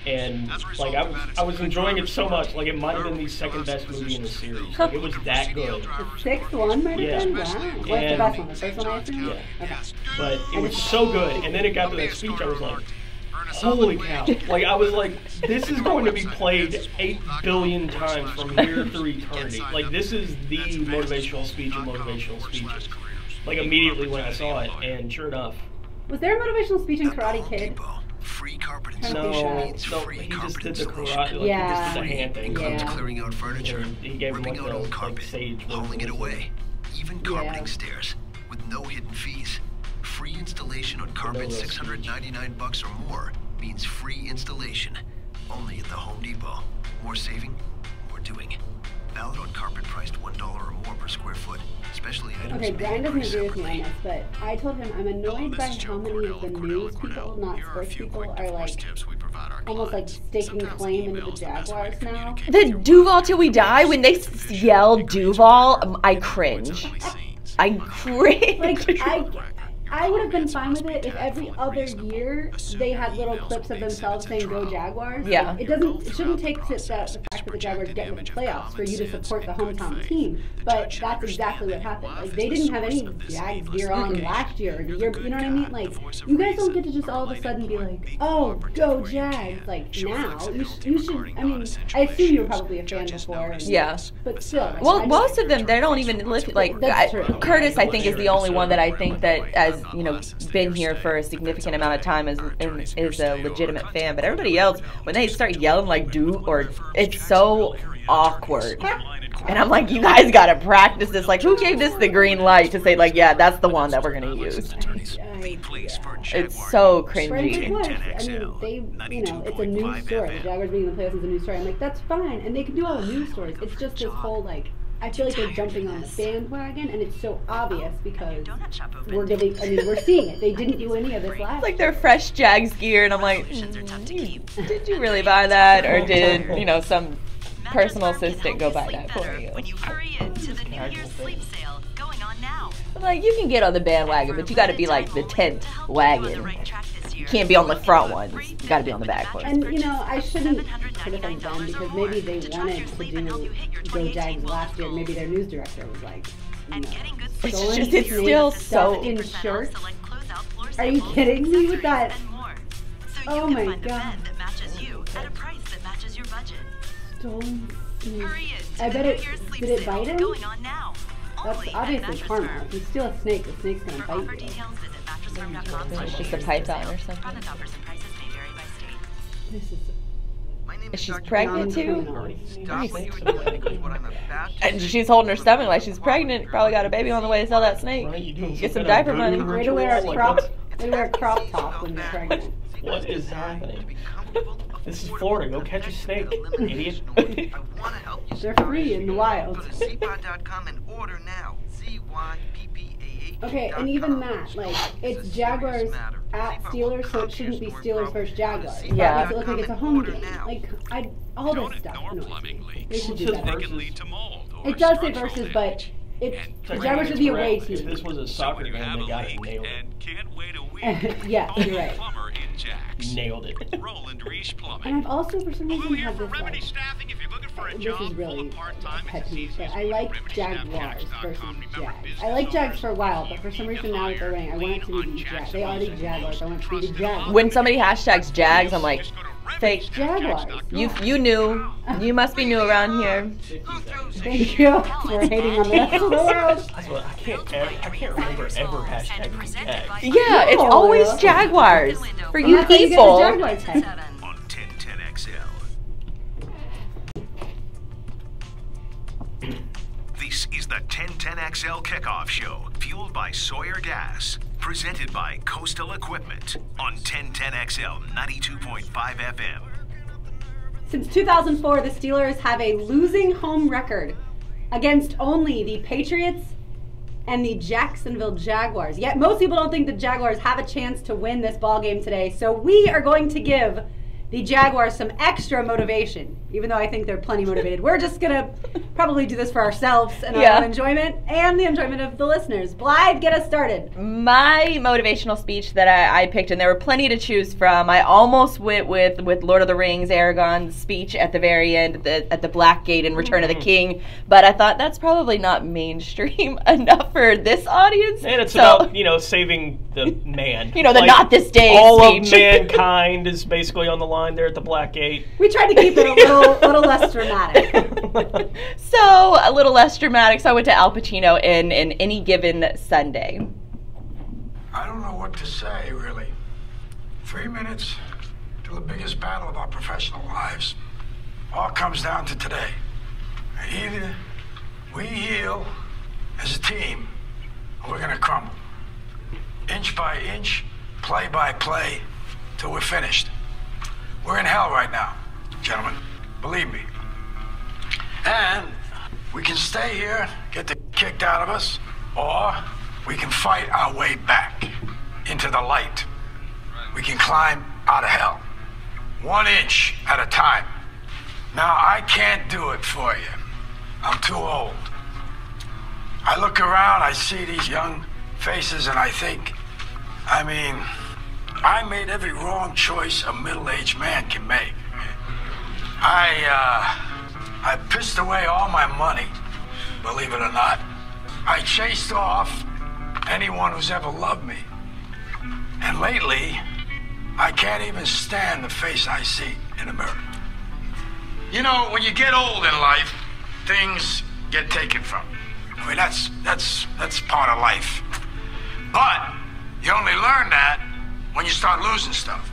And like I was enjoying it so much, like it might have been the second best movie in the series. Like, it was that good. The 6th one might have been? Wow. What's the best one? The first one I assume? Yeah. Okay. But it was so good. And then it got to that speech, I was like, holy cow. Like, I was like, this is going to be played 8 billion times from here through eternity. Like, this is the motivational speech of motivational speeches. Like, immediately when I saw it, and sure enough. Was there a motivational speech in Karate Kid? Free carpet No, installation. he just did the karate, like, Yeah. he just did the hand thing. Includes clearing out furniture, He gave him ripping like out old the carpet, sage hauling it away, even carpeting Yeah. stairs with no hidden fees. Free installation on carpet $699 or more means free installation. Only at the Home Depot. More saving, more doing. Valid on carpet priced $1 or more per square foot. Especially items Okay, Brian made doesn't agree with me separately. on this, but I told him I'm annoyed by how many of the news people, not sports people, are like almost like staking claim into the Jaguars now. The Duval till we die, when they yell Duval, I cringe. I cringe. Like, I would have been fine with it if every other year they had little clips of themselves saying "Go Jaguars." Yeah. It shouldn't take the fact that the Jaguars get into the playoffs for you to support the hometown team. But that's exactly what happened. Like, they didn't have any Jags gear on last year or the year. You know what I mean? Like, you guys don't get to just all of a sudden be like, "Oh, go Jags!" Like now, you should. I mean, I assume you were probably a fan before. And, Yeah. But still. Like, Well, most of them, they don't even live, like, That's true. Curtis, I think, is the only one that I think that, as, you know, been here for a significant amount of time, is a legitimate fan. But everybody else, when they start yelling like "dude," or it's so awkward. And I'm like, you guys gotta practice this. Like, who gave this the green light to say, like, yeah, that's the one that we're gonna use? It's so cringy. I mean, they, you know, it's a news story. The Jaguars being in the playoffs is a news story. I'm like, that's fine, and they can do all the news stories. It's just this whole, like, I feel like they're jumping on the bandwagon, and it's so obvious because we're seeing it. They didn't do any of this last It's like their fresh Jags gear, and I'm like, did you really buy that, or did, you know, some personal assistant go buy that for you? When you hurry into the New Year's sleep sale going on now. I'm like, you can get on the bandwagon, but you gotta be like the 10th wagon. You can't be on the front ones. You gotta be on the back ones. And, you know, I shouldn't criticize them because maybe they wanted to do Go Jags last year. Maybe their news director was like, you know, It's still so... in shirts. Are you kidding me with that? Oh my god. Stolen snake. I bet it, did it bite him? That's obviously karma. If you steal a snake, the snake's gonna bite you. It's just a python or something. Is she pregnant too? And she's holding her stomach like she's pregnant. Probably got a baby on the way to sell that snake. Get some diaper money. Way to wear a crop top when you're pregnant. What is happening? This is Florida. Go catch a snake, idiot. They're free in the wild. Okay, and even that, like, it's Jaguars at Steelers, so it shouldn't be Steelers versus Jaguars. Yeah. That makes it look like it's a home game. Like, all this stuff annoys me. They should do better. It does say versus, but the Jaguars should be a away team. If this was a soccer game, they got it nailed. Yes, you're right. Nailed it. And I've also, for some reason, had this, like, this is really a pet peeve, but I like Jaguars versus Jags. I like Jags for a while, but for some reason now that they're winning, I want it to be the Jags. They are the Jaguars. I want it to be the Jags. When somebody hashtags Jags, I'm like, fake. Jaguars. You knew. You must be new around here. Thank you for hating on the rest of the world. I can't remember ever hashtagging Jags. Yeah, it's always Jaguars. For you people. On 1010xl. This is the 1010xl Kickoff Show, fueled by Sawyer Gas. Presented by Coastal Equipment on 1010xl 92.5 FM. Since 2004, the Steelers have a losing home record against only the Patriots and the Jacksonville Jaguars. Yet most people don't think the Jaguars have a chance to win this ball game today. So we are going to give the Jaguars some extra motivation, even though I think they're plenty motivated. We're just going to probably do this for ourselves and our own enjoyment and the enjoyment of the listeners. Blythe, get us started. My motivational speech that I picked, and there were plenty to choose from. I almost went with Lord of the Rings, Aragorn's speech at the very end at the Black Gate in Return of the King, but I thought that's probably not mainstream enough for this audience. And it's about, saving the man. The not this day all speech. Of mankind is basically on the line there at the Black Gate. We tried to keep it a little less dramatic. So, a little less dramatic. So I went to Al Pacino in Any Given Sunday. I don't know what to say, really. 3 minutes to the biggest battle of our professional lives. All comes down to today. Either we heal as a team, or we're going to crumble. Inch by inch, play by play, till we're finished. We're in hell right now, gentlemen. Believe me. And we can stay here, get the kicked out of us, or we can fight our way back into the light. We can climb out of hell, 1 inch at a time. Now, I can't do it for you. I'm too old. I look around, I see these young faces, and I think, I made every wrong choice a middle-aged man can make. I pissed away all my money, believe it or not. I chased off anyone who's ever loved me. And lately, I can't even stand the face I see in the mirror. When you get old in life, things get taken from you. That's part of life. But you only learn that when you start losing stuff.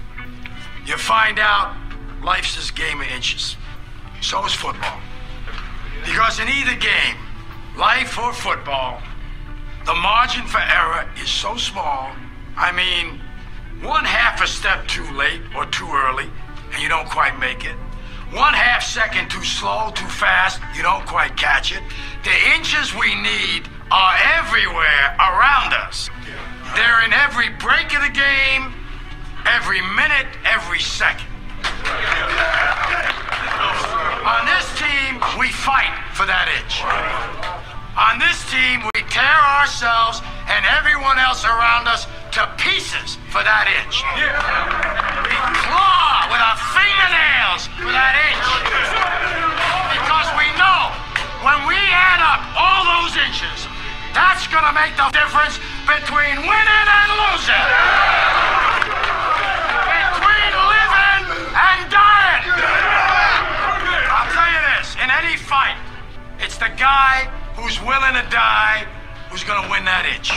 You find out life's this game of inches. So is football. Because in either game, life or football, the margin for error is so small. 1/2 a step too late or too early, and you don't quite make it. 1/2 second too slow, too fast, you don't quite catch it. The inches we need are everywhere around us. They're in every break of the game, every minute, every second. On this team, we fight for that inch. On this team, we tear ourselves and everyone else around us to pieces for that inch. We claw with our fingernails for that inch. Because we know when we add up all those inches, that's gonna make the difference between winning and losing. Between living and dying. I'll tell you this, in any fight, it's the guy who's willing to die who's gonna win that inch.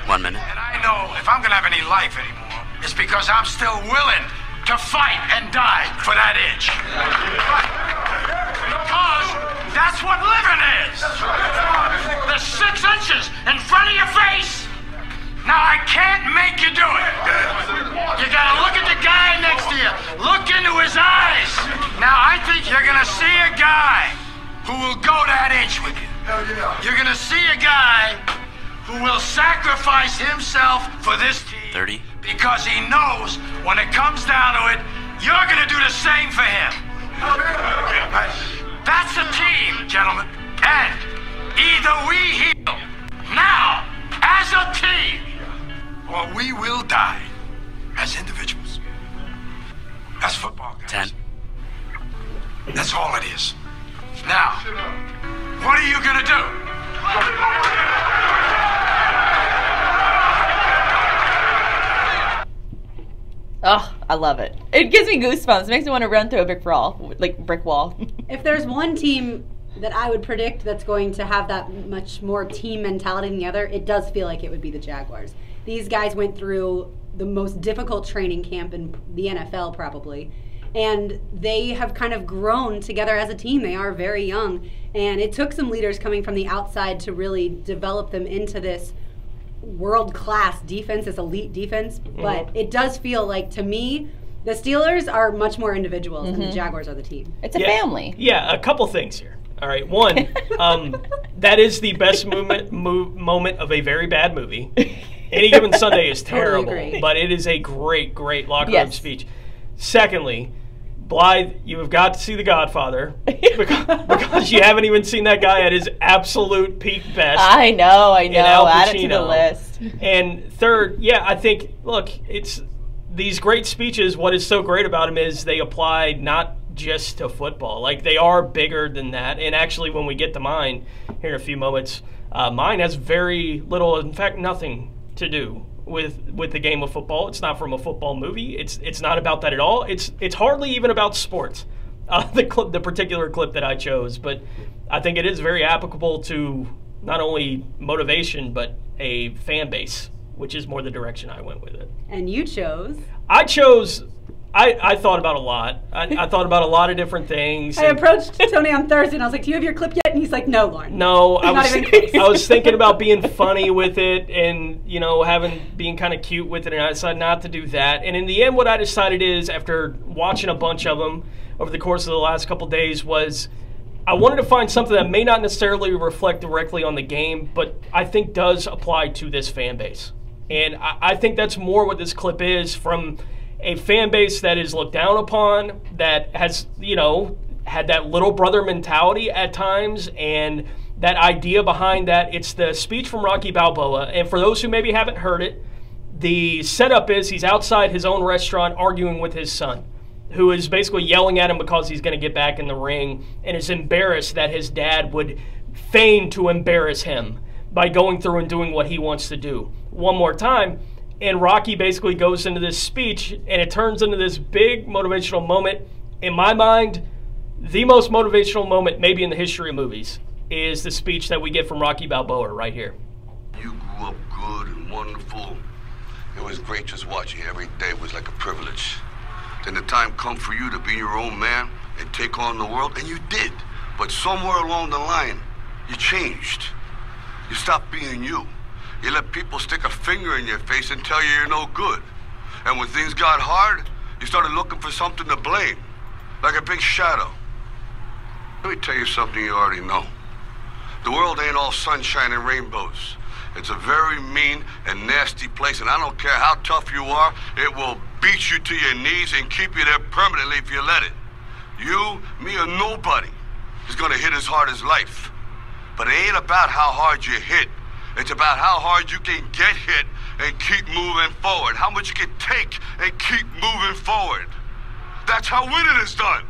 1 minute. And I know if I'm gonna have any life anymore, it's because I'm still willing to fight and die for that inch. Because that's what living is. The 6 inches in front of your face. Now I can't make you do it. You gotta look at the guy next to you. Look into his eyes. Now I think you're gonna see a guy who will go that inch with you. You're gonna see a guy who will sacrifice himself for this team. 30. Because he knows when it comes down to it, you're gonna do the same for him. That's the team, gentlemen. And either we heal now as a team, or we will die as individuals. That's football, guys. 10. That's all it is. Now, what are you gonna do? Oh, I love it. It gives me goosebumps. It makes me want to run through a brick wall. If there's one team that I would predict that's going to have that much more team mentality than the other, it does feel like it would be the Jaguars. These guys went through the most difficult training camp in the NFL probably, and they have kind of grown together as a team. They are very young, and it took some leaders coming from the outside to really develop them into this world-class defense, this elite defense. But it does feel like, to me, the Steelers are much more individuals than the Jaguars are the team. It's a family. Yeah, a couple things here. All right, one, that is the best moment of a very bad movie. Any Given Sunday is terrible, Totally but it is a great, great locker room speech. Secondly, Blythe, you have got to see The Godfather because you haven't even seen that guy at his absolute peak best. I know. Add it to the Pacino. list. And third, I think, look, it's these great speeches. What is so great about them is they apply not just to football. Like, they are bigger than that. And actually, when we get to mine here in a few moments, mine has very little, in fact, nothing to do with the game of football. It's not from a football movie. It's not about that at all. It's hardly even about sports. The particular clip that I chose, but I think it is very applicable to not only motivation but a fan base, which is more the direction I went with it. And you chose? I thought about a lot. I thought about a lot of different things. I approached Tony on Thursday and I was like, do you have your clip yet? And he's like, no, Lauren. No, I was thinking about being funny with it and, being kind of cute with it, and I decided not to do that. And in the end, what I decided is, after watching a bunch of them over the course of the last couple days, was I wanted to find something that may not necessarily reflect directly on the game, but I think does apply to this fan base. And I think that's more what this clip is, from a fan base that is looked down upon, that has, had that little brother mentality at times, and that idea behind that. It's the speech from Rocky Balboa. And for those who maybe haven't heard it, the setup is he's outside his own restaurant arguing with his son, who is basically yelling at him because he's going to get back in the ring, and is embarrassed that his dad would feign to embarrass him by going through and doing what he wants to do one more time. And Rocky basically goes into this speech, and it turns into this big motivational moment. In my mind, the most motivational moment maybe in the history of movies is the speech that we get from Rocky Balboa right here. You grew up good and wonderful. It was great just watching you every day. It was like a privilege. Then the time come for you to be your own man and take on the world, and you did. But somewhere along the line, you changed. You stopped being you. You let people stick a finger in your face and tell you you're no good. And when things got hard, you started looking for something to blame, like a big shadow. Let me tell you something you already know. The world ain't all sunshine and rainbows. It's a very mean and nasty place, and I don't care how tough you are, it will beat you to your knees and keep you there permanently if you let it. You, me, or nobody is gonna hit as hard as life. But it ain't about how hard you hit. It's about how hard you can get hit and keep moving forward. How much you can take and keep moving forward. That's how winning is done.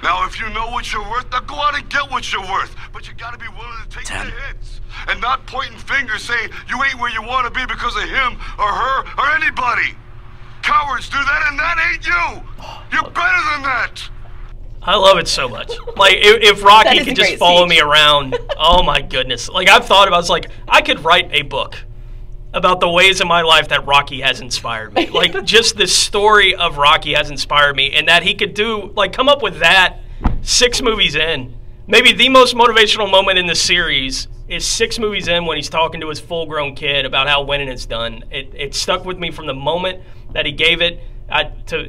Now, if you know what you're worth, now go out and get what you're worth. But you gotta be willing to take the hits. And not pointing fingers saying you ain't where you wanna be because of him or her or anybody. Cowards do that, and that ain't you. You're better than that. I love it so much. Like, if Rocky could just follow me around, oh my goodness. Like, I've thought about it, it's like, I could write a book about the ways in my life that Rocky has inspired me. Like, just the story of Rocky has inspired me, and that he could come up with that 6 movies in. Maybe the most motivational moment in the series is 6 movies in when he's talking to his full-grown kid about how winning is done. It stuck with me from the moment that he gave it.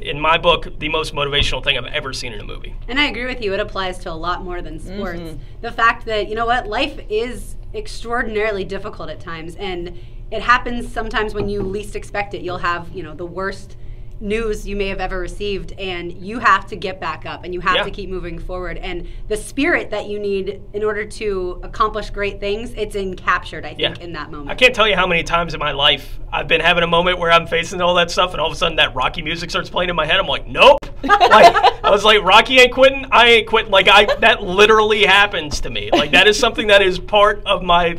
In my book, the most motivational thing I've ever seen in a movie. And I agree with you. It applies to a lot more than sports. The fact that, you know what, life is extraordinarily difficult at times, and it happens sometimes when you least expect it. You'll have, the worst news you may have ever received, and you have to get back up, and you have to keep moving forward. And the spirit that you need in order to accomplish great things, it's captured, I think, in that moment. I can't tell you how many times in my life I've been having a moment where I'm facing all that stuff, and all of a sudden that Rocky music starts playing in my head. I'm like, nope. I was like, Rocky ain't quitting, I ain't quitting. That literally happens to me. Like, that is something that is part of my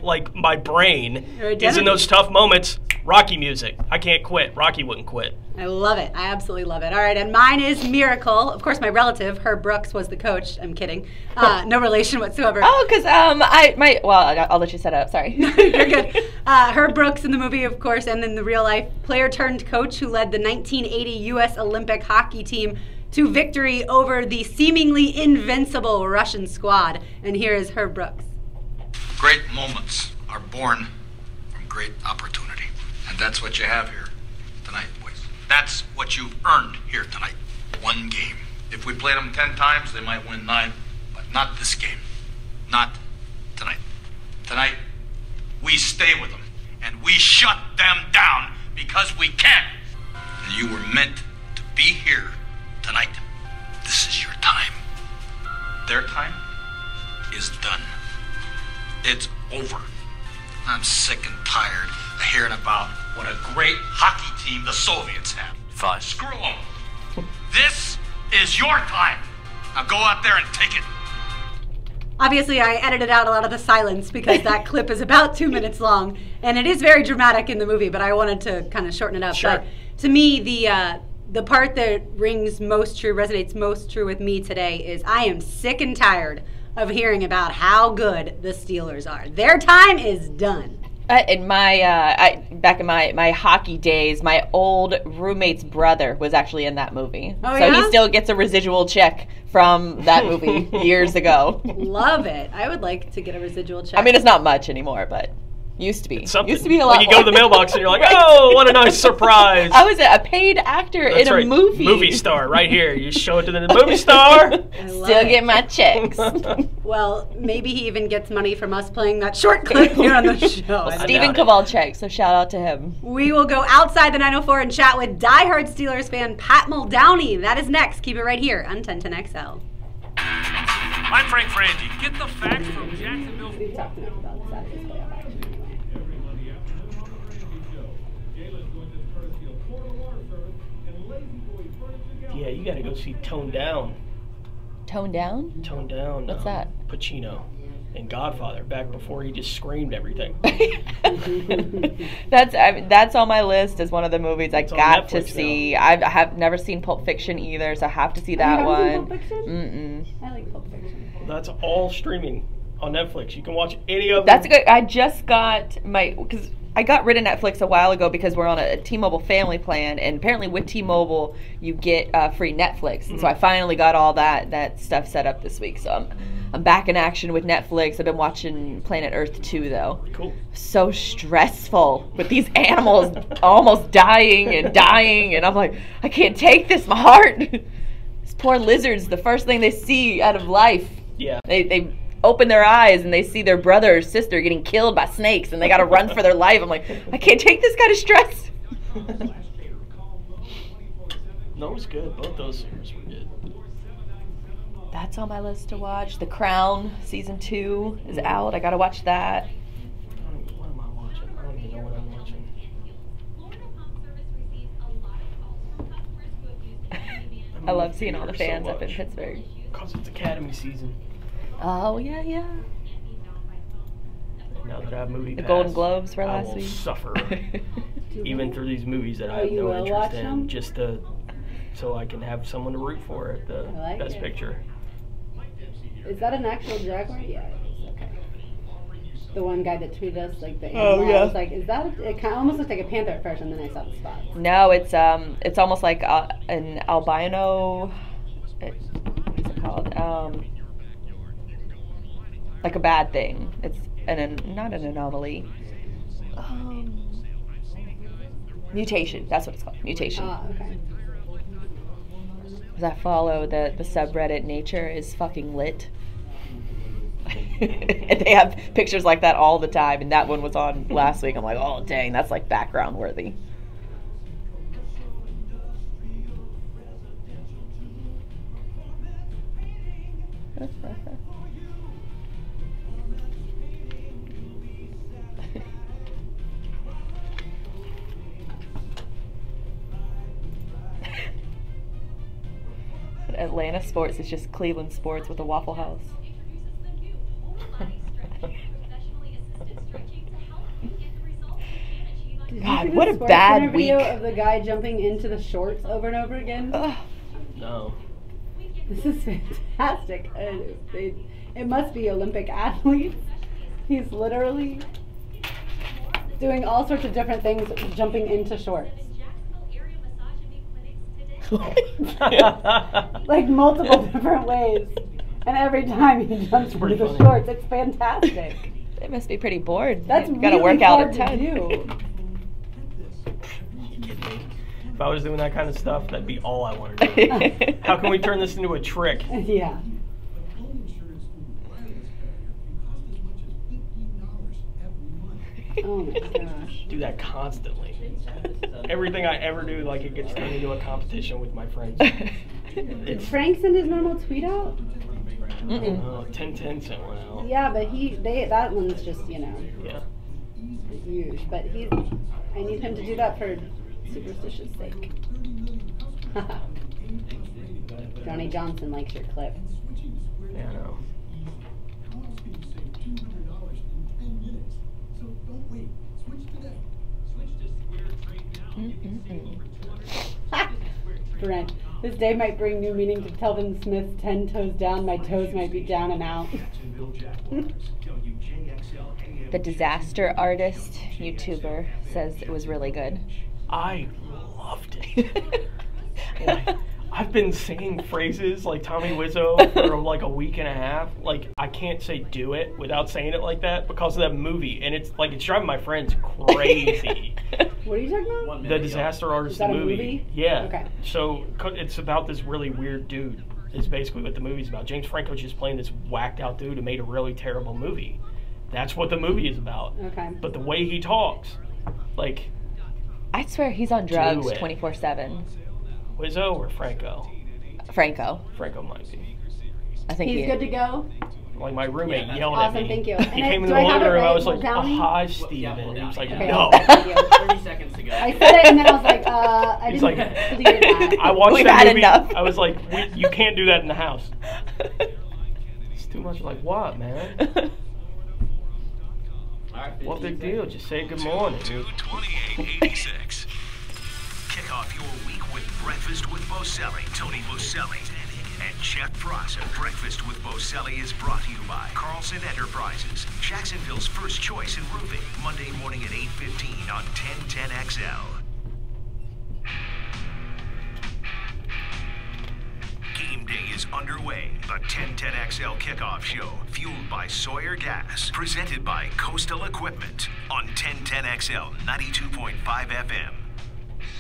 brain, is in those tough moments, Rocky music. I can't quit. Rocky wouldn't quit. I love it. I absolutely love it. All right, and mine is Miracle. Of course, my relative, Herb Brooks, was the coach. I'm kidding. No relation whatsoever. Oh, because I'll let you set it up. Sorry. You're good. Herb Brooks in the movie, of course, and then the real life player turned coach who led the 1980 U.S. Olympic hockey team to victory over the seemingly invincible Russian squad. And here is Herb Brooks. Great moments are born from great opportunity, and that's what you have here tonight, boys. That's what you've earned here tonight. 1 game. If we played them 10 times, they might win 9, but not this game. Not tonight. Tonight, we stay with them, and we shut them down because we can. And you were meant to be here tonight. This is your time. Their time is done. It's over. I'm sick and tired of hearing about what a great hockey team the Soviets have. Fine. Screw them. This is your time. Now go out there and take it. Obviously, I edited out a lot of the silence because that clip is about 2 minutes long, and it is very dramatic in the movie, but I wanted to kind of shorten it up. Sure. But to me, the part that rings most true, resonates most true with me today is I am sick and tired of hearing about how good the Steelers are. Their time is done. In back in my hockey days, my old roommate's brother was actually in that movie. Oh, so yeah? he still gets a residual check from that movie years ago. Love it. I would like to get a residual check. I mean, it's not much anymore, but used to be. Something. Used to be a lot Like, you go to the mailbox and you're like, Right. oh, what a nice surprise. I was a paid actor That's in a right. movie. Movie star, right here. You show it to the movie star. Still get my checks. Well, maybe he even gets money from us playing that short clip here on the show. Stephen Kowalczyk, so shout out to him. We will go outside the 904 and chat with diehard Steelers fan Pat Muldowney. That is next. Keep it right here on 1010xl. I'm Frank Frangie. Get the facts from Jacksonville. We've talked enough about the Saturday playoff action. Yeah, you got to go see Tone Down. Tone Down? Tone Down. What's that? Pacino in Godfather, back before he just screamed everything. That's on my list as one of the movies I got to Netflix see. I have never seen Pulp Fiction either, so I have to see that one. Seen Pulp Fiction? Mm-mm. I like Pulp Fiction. Well, that's all streaming on Netflix. You can watch any of them. That's good. I just got because I got rid of Netflix a while ago because we're on a T-Mobile family plan, and apparently with T-Mobile you get free Netflix. And so I finally got all that stuff set up this week. So I'm back in action with Netflix. I've been watching Planet Earth 2 though. Cool. So stressful with these animals almost dying, and I'm like, I can't take this. My heart. These poor lizards. The first thing they see out of life. Yeah. They open their eyes and they see their brother or sister getting killed by snakes, and they got to run for their life. I'm like, I can't take this kind of stress. No, it was good. Both those series were good. That's on my list to watch. The Crown season 2 is out. I gotta watch that. What am I watching? I don't even know what I'm watching. I love seeing all the fans up in Pittsburgh. Because it's Academy season. Oh yeah. Now that I have movie The pass, Golden Globes were I last will week. suffer even through these movies that I have you no will interest watch in, them? just so I can have someone to root for at the I like Best it. Picture. Is that an actual Jaguar? Yeah, it is. Okay. The one guy that tweeted us, like, the Oh, animal. yeah. I was like, is that, it kind of almost looks like a panther at first, and then I saw the spots. No, it's almost like an albino. What's it called? Like a bad thing. It's not an anomaly. Mutation. That's what it's called. Mutation. Okay. Because I follow the subreddit Nature is fucking lit. And they have pictures like that all the time, and that one was on last week. I'm like, oh dang, that's like background worthy. Atlanta sports is just Cleveland sports with a Waffle House. God, what a bad week. Video of the guy jumping into the shorts over and over again. No. This is fantastic. It must be Olympic athletes. He's literally doing all sorts of different things, jumping into shorts. Like multiple different ways. And every time he jumps into the shorts, it's fantastic. They must be pretty bored. That's You've got to really work out hard a ton. to do. If I was doing that kind of stuff, that'd be all I wanted to do. How can we turn this into a trick? Yeah. Oh my gosh. Do that constantly. Everything I ever do, like, it gets turned into a competition with my friends. Did Frank send his normal tweet out? 1010 sent one out. Yeah, but that one's just, Yeah. huge. But I need him to do that for superstitious sake. Johnny Johnson likes your clip. Yeah, I know. Brent, this day might bring new meaning to Telvin Smith's 10 toes down, my toes might be down and out. The Disaster Artist YouTuber says it was really good. I loved it. I've been saying phrases like Tommy Wiseau for like a week and a half. Like, I can't say do it without saying it like that because of that movie. And it's driving my friends crazy. What are you talking about? The Disaster Artist, Is that the a movie. movie? Yeah. Okay. So it's about this really weird dude is basically what the movie's about. James Franco's just playing this whacked out dude who made a really terrible movie. That's what the movie is about. Okay. But the way he talks, like... I swear he's on drugs Do it. 24/7. Wiseau or Franco? Franco. Franco might be. I think He's good to go? Like, my roommate yelled Awesome, at me. thank you. He And came in do the I have living it room. I right, was like, oh, Downey? hi, Steven. He was like, Okay, no. thank you. 30 seconds ago. I said it and then I was like, I He's didn't like, clear that. I watched We've that had movie. enough. I was like, you can't do that in the house. It's too much. Like, what, man? What big deal? Just say good morning. 228.86. Kick off your week with Breakfast with Boselli, Tony Boselli, and Chef Pross. Breakfast with Boselli is brought to you by Carlson Enterprises, Jacksonville's first choice in roofing. Monday morning at 8:15 on 1010XL. Game day is underway. The 1010XL Kickoff Show, fueled by Sawyer Gas, presented by Coastal Equipment on 1010XL 92.5 FM.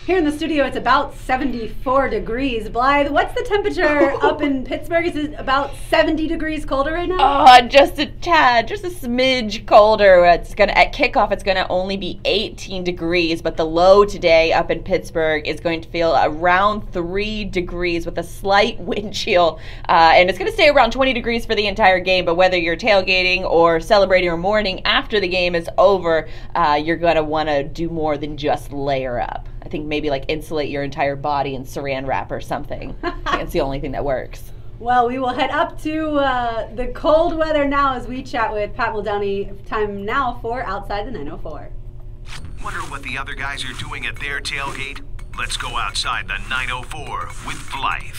Here in the studio, it's about 74 degrees. Blythe, what's the temperature up in Pittsburgh? Is it about 70 degrees colder right now? Oh, just a tad, just a smidge colder. At kickoff, it's gonna only be 18 degrees, but the low today up in Pittsburgh is going to feel around 3 degrees with a slight wind chill, and it's gonna stay around 20 degrees for the entire game. But whether you're tailgating or celebrating or mourning after the game is over, you're gonna want to do more than just layer up. I think maybe like insulate your entire body in saran wrap or something. It's the only thing that works. Well, we will head up to the cold weather now as we chat with Pat Muldowney. Time now for Outside the 904. Wonder what the other guys are doing at their tailgate? Let's go outside the 904 with Blythe.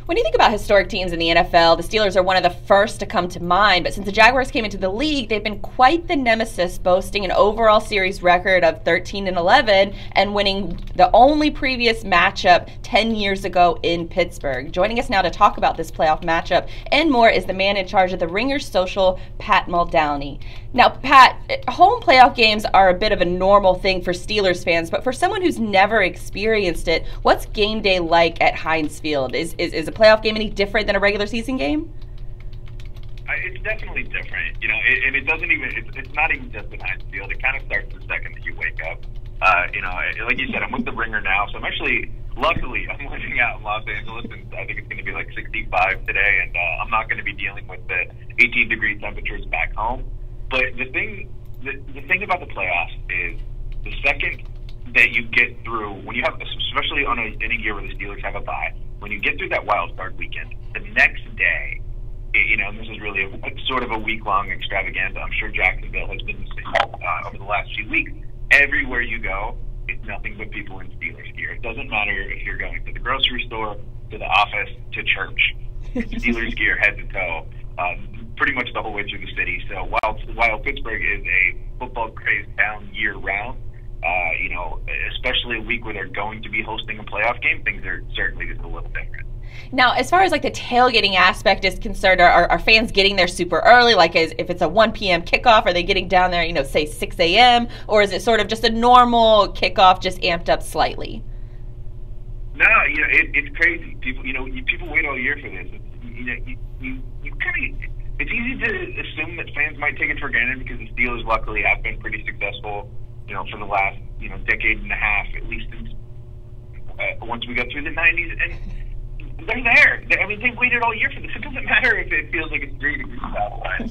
When you think about historic teams in the NFL, the Steelers are one of the first to come to mind, but since the Jaguars came into the league, they've been quite the nemesis, boasting an overall series record of 13-11 and winning the only previous matchup 10 years ago in Pittsburgh. Joining us now to talk about this playoff matchup and more is the man in charge of the Ringer Social, Pat Muldowney. Now, Pat, home playoff games are a bit of a normal thing for Steelers fans, but for someone who's never experienced it, what's game day like at Heinz Field? Is a playoff game any different than a regular season game? It's definitely different, and it doesn't even, it's not even just at Heinz Field. It kind of starts the second that you wake up. Like you said, I'm with the Ringer now, so luckily, I'm living out in Los Angeles, and I think it's going to be like 65 today, and I'm not going to be dealing with the 18-degree temperatures back home. But the thing about the playoffs is the second that you get through, when you have, especially in a year where the Steelers have a bye, when you get through that wild card weekend, the next day, and this is really sort of a week-long extravaganza. I'm sure Jacksonville has been the same over the last few weeks. Everywhere you go, it's nothing but people in Steelers gear. It doesn't matter if you're going to the grocery store, to the office, to church. Steelers gear head to toe, pretty much the whole way through the city. So while Pittsburgh is a football-crazed town year-round, especially a week where they're going to be hosting a playoff game, things are certainly just a little different. Now, as far as like the tailgating aspect is concerned, are fans getting there super early? Like, if it's a 1 p.m. kickoff, are they getting down there, say 6 a.m., or is it sort of just a normal kickoff, just amped up slightly? No, it's crazy. People, people wait all year for this. It's easy to assume that fans might take it for granted because the Steelers luckily have been pretty successful, for the last, decade and a half, at least since once we got through the 90s. And they're there. They've waited all year for this. It doesn't matter if it feels like it's 3 degrees outside.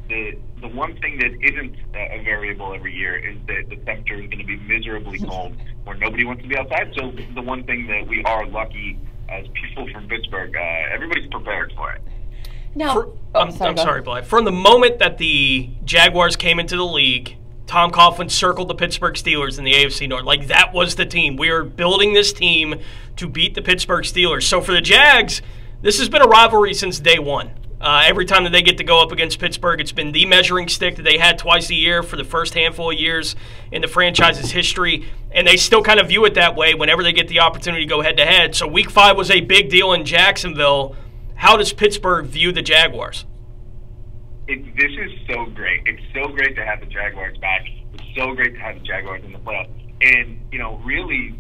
The one thing that isn't a variable every year is that the temperature is going to be miserably cold where nobody wants to be outside. So the one thing that we are lucky as people from Pittsburgh, everybody's prepared for it. Now, I'm sorry, Blythe. From the moment that the Jaguars came into the league, Tom Coughlin circled the Pittsburgh Steelers in the AFC North. Like, that was the team. We are building this team to beat the Pittsburgh Steelers. So for the Jags, this has been a rivalry since day one. Every time that they get to go up against Pittsburgh, it's been the measuring stick that they had twice a year for the first handful of years in the franchise's history, and they still kind of view it that way whenever they get the opportunity to go head-to-head. So Week 5 was a big deal in Jacksonville. How does Pittsburgh view the Jaguars? This is so great. It's so great to have the Jaguars back. It's so great to have the Jaguars in the playoffs. And, really,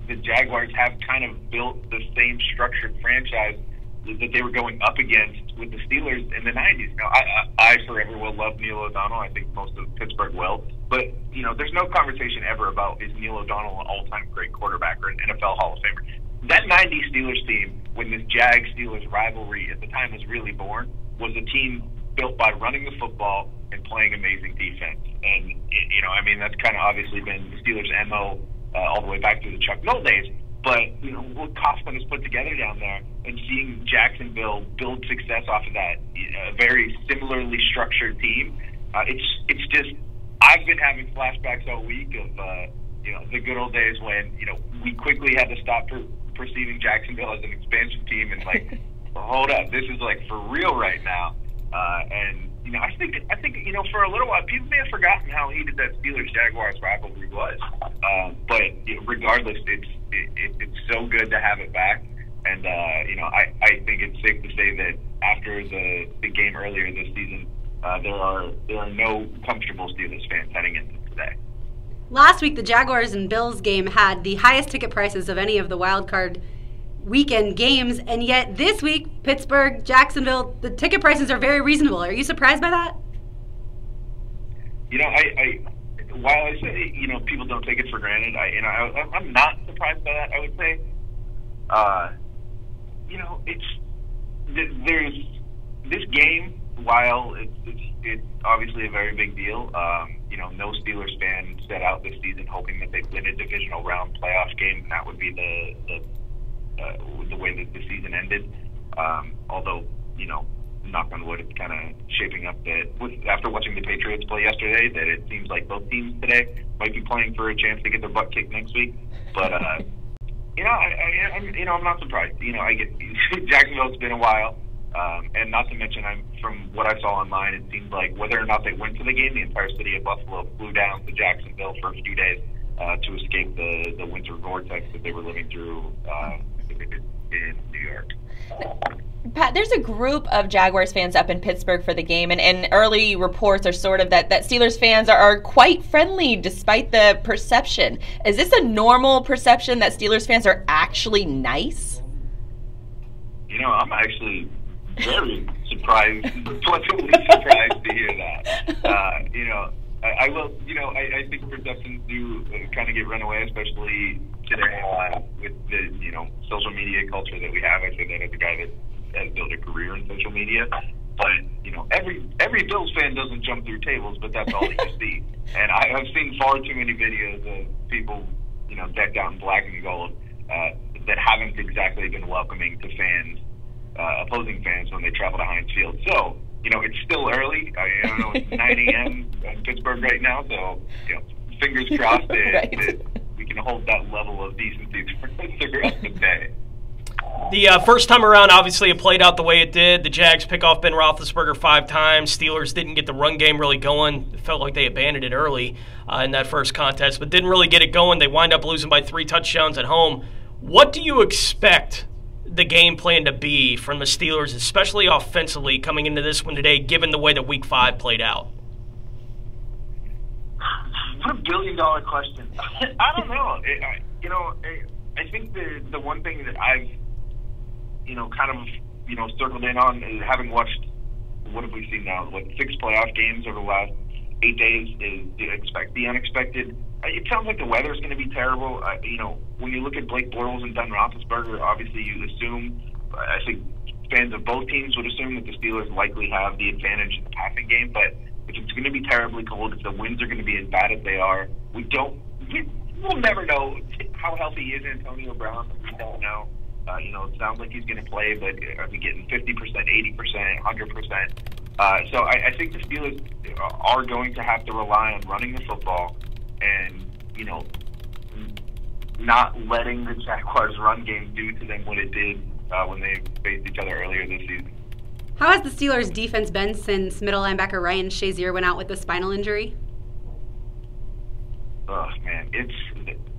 the Jaguars have kind of built the same structured franchise that they were going up against with the Steelers in the 90s. Now, I forever will love Neil O'Donnell. I think most of Pittsburgh will. But, there's no conversation ever about is Neil O'Donnell an all-time great quarterback or an NFL Hall of Famer. That 90s Steelers team, when this Jags-Steelers rivalry at the time was really born, was a team built by running the football and playing amazing defense. And, that's kind of obviously been the Steelers' MO all the way back to the Chuck Noll days. But, what Coughlin has put together down there and seeing Jacksonville build success off of that, a very similarly structured team, it's just, I've been having flashbacks all week of, the good old days when, we quickly had to stop perceiving Jacksonville as an expansion team and, well, hold up, this is, for real right now. And I think for a little while people may have forgotten how heated that Steelers-Jaguars rivalry was. But regardless, it's so good to have it back. And I think it's safe to say that after the game earlier this season, there are no comfortable Steelers fans heading into today. Last week, the Jaguars and Bills game had the highest ticket prices of any of the wild card weekend games, and yet this week, Pittsburgh, Jacksonville, the ticket prices are very reasonable. Are you surprised by that? While I say, people don't take it for granted, I'm not surprised by that, I would say. There's this game, while it's obviously a very big deal, no Steelers fan set out this season hoping that they'd win a divisional round playoff game, and that would be the way that the season ended. Although, knock on wood, it's kind of shaping up that after watching the Patriots play yesterday, that it seems like both teams today might be playing for a chance to get their butt kicked next week. But I'm not surprised. I get Jacksonville's been a while, and not to mention, from what I saw online, it seems like whether or not they went to the game, the entire city of Buffalo flew down to Jacksonville for a few days to escape the winter vortex that they were living through in New York. Pat, there's a group of Jaguars fans up in Pittsburgh for the game, and early reports are sort of that Steelers fans are quite friendly despite the perception. Is this a normal perception that Steelers fans are actually nice? I'm actually very surprised, pleasantly surprised to hear that. I will, I think perceptions do kind of get run away, especially today with the, social media culture that we have. I say that as a guy that has built a career in social media. But, every Bills fan doesn't jump through tables, but that's all that you see. And I've seen far too many videos of people, decked out in black and gold that haven't exactly been welcoming to fans, opposing fans when they travel to Heinz Field. So, it's still early. I don't know, it's 9 a.m. in Pittsburgh right now, so, fingers crossed that we can hold that level of decency throughout the day. The first time around, obviously, it played out the way it did. The Jags pick off Ben Roethlisberger 5 times. Steelers didn't get the run game really going. It felt like they abandoned it early in that first contest, but didn't really get it going. They wind up losing by 3 touchdowns at home. What do you expect the game plan to be from the Steelers, especially offensively, coming into this one today, given the way that Week 5 played out? What a billion-dollar question. I don't know. I think the one thing that I've, circled in on, is having watched, what have we seen now, 6 playoff games over the last 8 days, is expect the unexpected. It sounds like the weather's going to be terrible. When you look at Blake Bortles and Ben Roethlisberger, obviously you assume, I think fans of both teams would assume that the Steelers likely have the advantage in the passing game, but if it's going to be terribly cold, if the winds are going to be as bad as they are, we'll never know how healthy is Antonio Brown. We don't know. It sounds like he's going to play, but are we getting 50%, 80%, 100%? So I think the Steelers are going to have to rely on running the football and, not letting the Jaguars' run game do to them what it did when they faced each other earlier this season. How has the Steelers' defense been since middle linebacker Ryan Shazier went out with a spinal injury? Oh, man.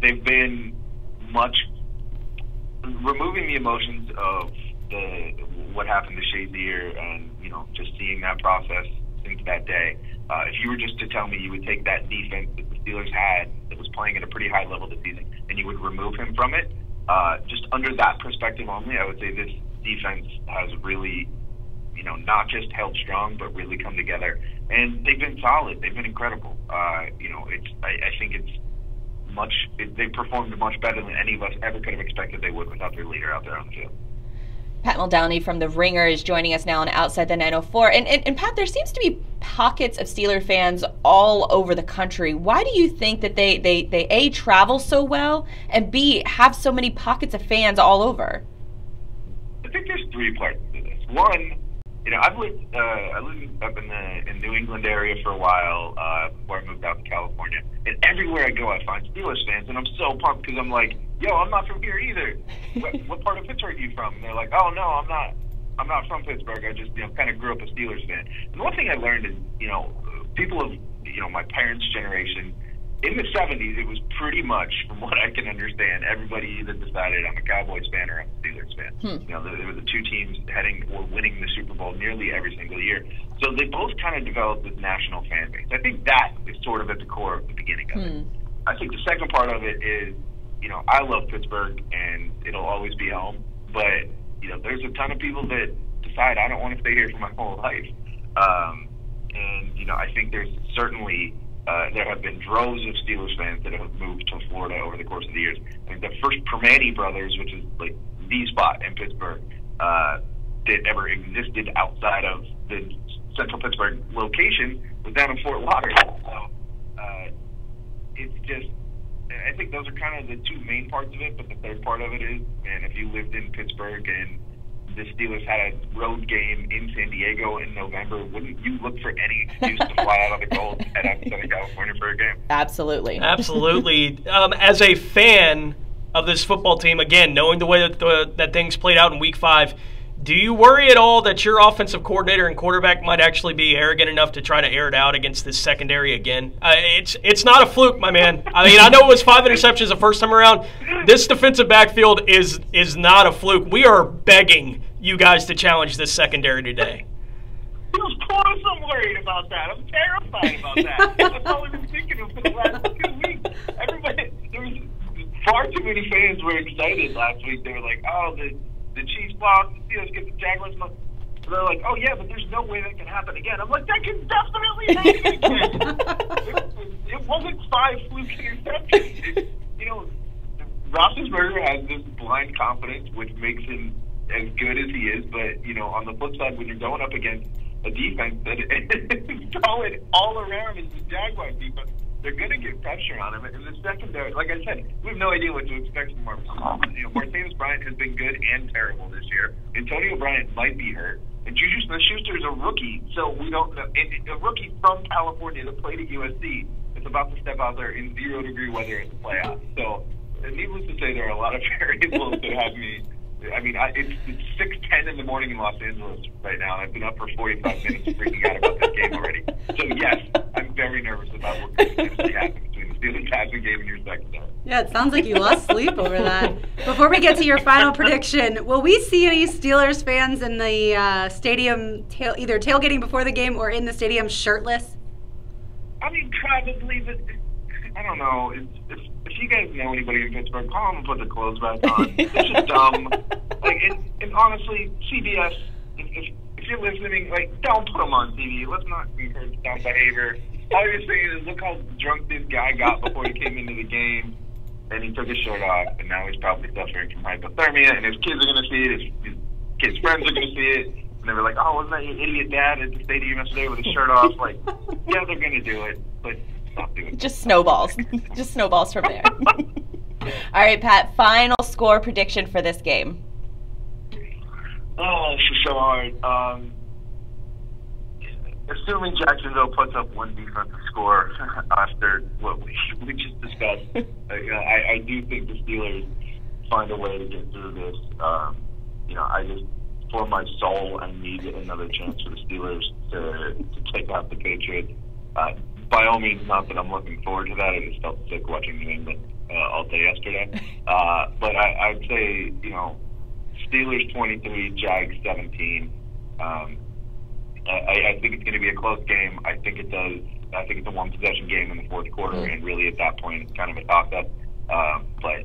They've been removing the emotions of what happened to Shazier and, just seeing that process since that day. If you were just to tell me you would take that defense that the Steelers had that was playing at a pretty high level this season and you would remove him from it, just under that perspective only, I would say this defense has really, not just held strong, but really come together. And they've been solid. They've been incredible. I think they performed much better than any of us ever could have expected they would without their leader out there on the field. Pat Muldowney from The Ringer is joining us now on Outside the 904. And Pat, there seems to be pockets of Steeler fans all over the country. Why do you think that they A, travel so well, and B, have so many pockets of fans all over? I think there's 3 parts to this. One, I lived up in the New England area for a while before I moved out to California. And everywhere I go, I find Steelers fans, and I'm so pumped because I'm like, yo, I'm not from here either. What part of Pittsburgh are you from? And they're like, oh, no, I'm not from Pittsburgh. I just, kind of grew up a Steelers fan. And one thing I learned is, people of, my parents' generation, in the 70s, it was pretty much, from what I can understand, everybody either decided I'm a Cowboys fan or I'm a Steelers fan. There were the 2 teams winning the Super Bowl nearly every single year. So they both kind of developed this national fan base. I think that is sort of at the core of the beginning of it. I think the second part of it is, I love Pittsburgh and it'll always be home. But, there's a ton of people that decide I don't want to stay here for my whole life. And, I think there's certainly... there have been droves of Steelers fans that have moved to Florida over the course of the years. I think the first Permane brothers, which is like the spot in Pittsburgh that ever existed outside of the central Pittsburgh location, was down in Fort Lauderdale. So it's just, I think those are kind of the 2 main parts of it. But the third part of it is, man, if you lived in Pittsburgh and the Steelers had a road game in San Diego in November, wouldn't you look for any excuse to fly out of the cold and head out to Southern California for a game? Absolutely. Absolutely. As a fan, of this football team, again, knowing the way that things played out in Week 5, do you worry at all that your offensive coordinator and quarterback might actually be arrogant enough to try to air it out against this secondary again? It's not a fluke, my man. I mean, I know it was 5 interceptions the first time around. This defensive backfield is not a fluke. We are begging you guys to challenge this secondary today. Of course I'm worried about that. I'm terrified about that. That's all I've been thinking of for the last 2 weeks. There was far too many fans were excited last week. They were like, oh, the Chiefs lost, the Steelers get the Jaguars lost. They're like, oh yeah, but there's no way that can happen again. I'm like, that can definitely happen again. It wasn't 5 fluke interceptions. Roethlisberger has this blind confidence, which makes him as good as he is. But on the flip side, when you're going up against a defense that is solid all around is the Jaguars defense, they're going to get pressure on him. And the secondary, like I said, we have no idea what to expect from Martavis Bryant has been good and terrible this year. Antonio Bryant might be hurt. And Juju Smith-Schuster is a rookie, so we don't know. A rookie from California that played at USC is about to step out there in 0-degree weather in the playoffs. So, needless to say, there are a lot of variables that have me. I mean, it's 6:10 in the morning in Los Angeles right now, and I've been up for 45 minutes freaking out about this game already. So, yes, I'm very nervous about what could potentially happen between the Steelers passing game and your secondary. Yeah, it sounds like you lost sleep over that. Before we get to your final prediction, will we see any Steelers fans in the stadium either tailgating before the game or in the stadium shirtless? I mean, probably, but I don't know. If you guys know anybody in Pittsburgh, call them and put the clothes back on. It's just dumb. And honestly, CBS, if you're listening, don't put them on TV. Let's not encourage dumb behavior. All you're saying is, look how drunk this guy got before he came into the game, and he took his shirt off, and now he's probably suffering from hypothermia, and his kids are going to see it, his kids' friends are going to see it, and they were like, oh, wasn't that your idiot dad at the stadium yesterday with his shirt off? Yeah, they're going to do it, but stop doing it. Just snowballs. Just snowballs from there. All right, Pat, final score prediction for this game. Oh, this is so hard. Assuming Jacksonville puts up one defensive score after what we just discussed, I do think the Steelers find a way to get through this. I just, for my soul, I need another chance for the Steelers to take out the Patriots. By all means, not that I'm looking forward to that. I just felt sick watching New England all day yesterday. But I'd say, Steelers 23, Jags 17. I think it's going to be a close game. I think it's a one-possession game in the fourth quarter, and really at that point, it's kind of a toss-up. But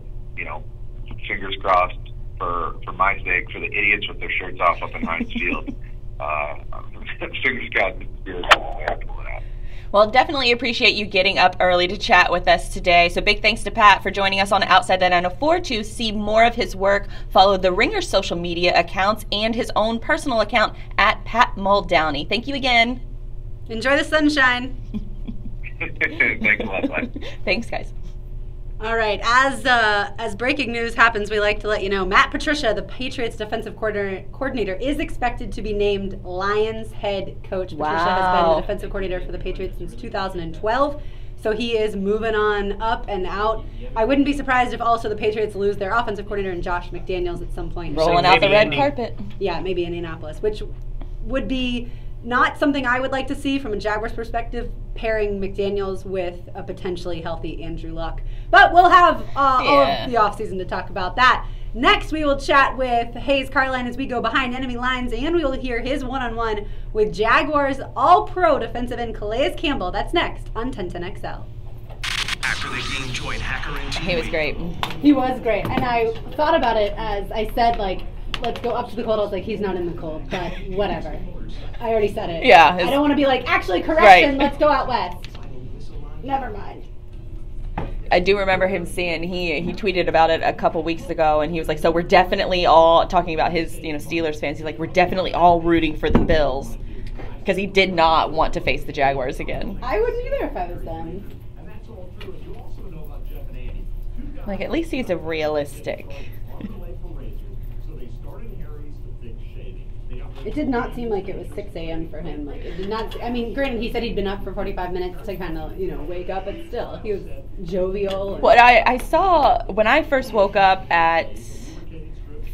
fingers crossed for my sake, for the idiots with their shirts off up in Heinz Field. Fingers crossed the Steelers will pull it out. Well, definitely appreciate you getting up early to chat with us today. So big thanks to Pat for joining us on Outside the 904. To see more of his work, follow the Ringer social media accounts and his own personal account at Pat Muldowney. Thank you again. Enjoy the sunshine. Thanks a lot, bud. Thanks, guys. All right, as breaking news happens, we like to let you know Matt Patricia, the Patriots defensive coordinator, is expected to be named Lions head coach. Wow. Patricia has been the defensive coordinator for the Patriots since 2012, so he is moving on up and out. I wouldn't be surprised if also the Patriots lose their offensive coordinator in Josh McDaniels at some point. Rolling out the red carpet. Yeah, maybe Indianapolis, which would be not something I would like to see from a Jaguars perspective, pairing McDaniels with a potentially healthy Andrew Luck. But we'll have all of the offseason to talk about that. Next, we will chat with Hayes Carline as we go behind enemy lines, and we will hear his one-on-one with Jaguars All-Pro defensive end Calais Campbell. That's next on 1010xl. After the game, join Hacker and He was great. He was great. And I thought about it as I said, let's go up to the cold. I was like, he's not in the cold, but whatever. I already said it. Yeah. I don't want to be like, actually, correction, let's go out west. Never mind. I do remember him saying, he tweeted about it a couple weeks ago, and he was like, so we're definitely all, talking about his Steelers fans, he's like, we're definitely all rooting for the Bills, because he did not want to face the Jaguars again. I wouldn't either if I was them. Like, at least he's a realistic. It did not seem like it was 6 a.m. for him. Like, it did not. I mean, granted, he said he'd been up for 45 minutes to kind of, wake up, but still, he was jovial. What I saw when I first woke up at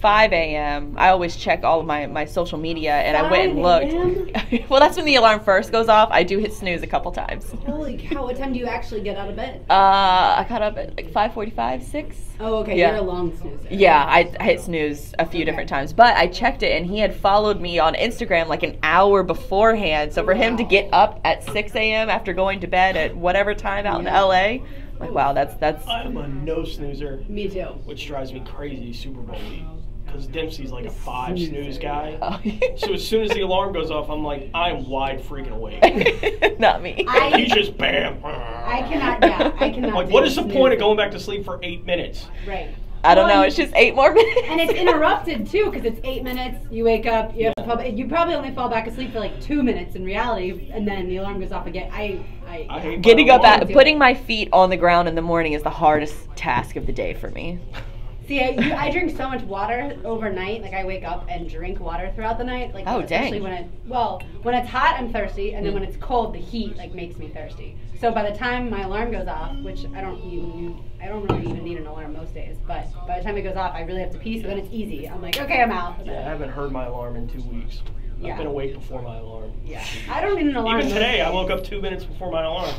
5 a.m. I always check all of my social media, and I went and looked. Well, that's when the alarm first goes off. I do hit snooze a couple times. Holy cow! What time do you actually get out of bed? I got up at like 5:45, 6. Oh, okay. Yeah. You're a long snoozer. Yeah, I hit snooze a few different times, but I checked it, and he had followed me on Instagram like an hour beforehand. So for him to get up at 6 a.m. after going to bed at whatever time out in LA, like wow, that's. I'm a no snoozer. Me too. Which drives me crazy Super Bowl week. Because Dempsey's like a 5 snooze guy. Oh. So as soon as the alarm goes off, I'm like, I'm wide freaking awake. Not me. He just bam. I cannot. Like, what is the point of going back to sleep for 8 minutes? Right. I don't know. It's just 8 more minutes. And it's interrupted too, because it's 8 minutes. You wake up. You have to you probably only fall back asleep for like 2 minutes in reality, and then the alarm goes off again. I hate getting up putting my feet on the ground in the morning is the hardest task of the day for me. See, I drink so much water overnight. Like, I wake up and drink water throughout the night. Like, especially when it's hot, I'm thirsty, and then when it's cold, the heat like makes me thirsty. So by the time my alarm goes off, which I don't really even need an alarm most days, but by the time it goes off, I really have to pee. So then it's easy. I'm like, okay, I'm out. Yeah, I haven't heard my alarm in 2 weeks. Yeah. I've been awake before my alarm. Yeah, I don't need an alarm. Even today, I woke up 2 minutes before my alarm.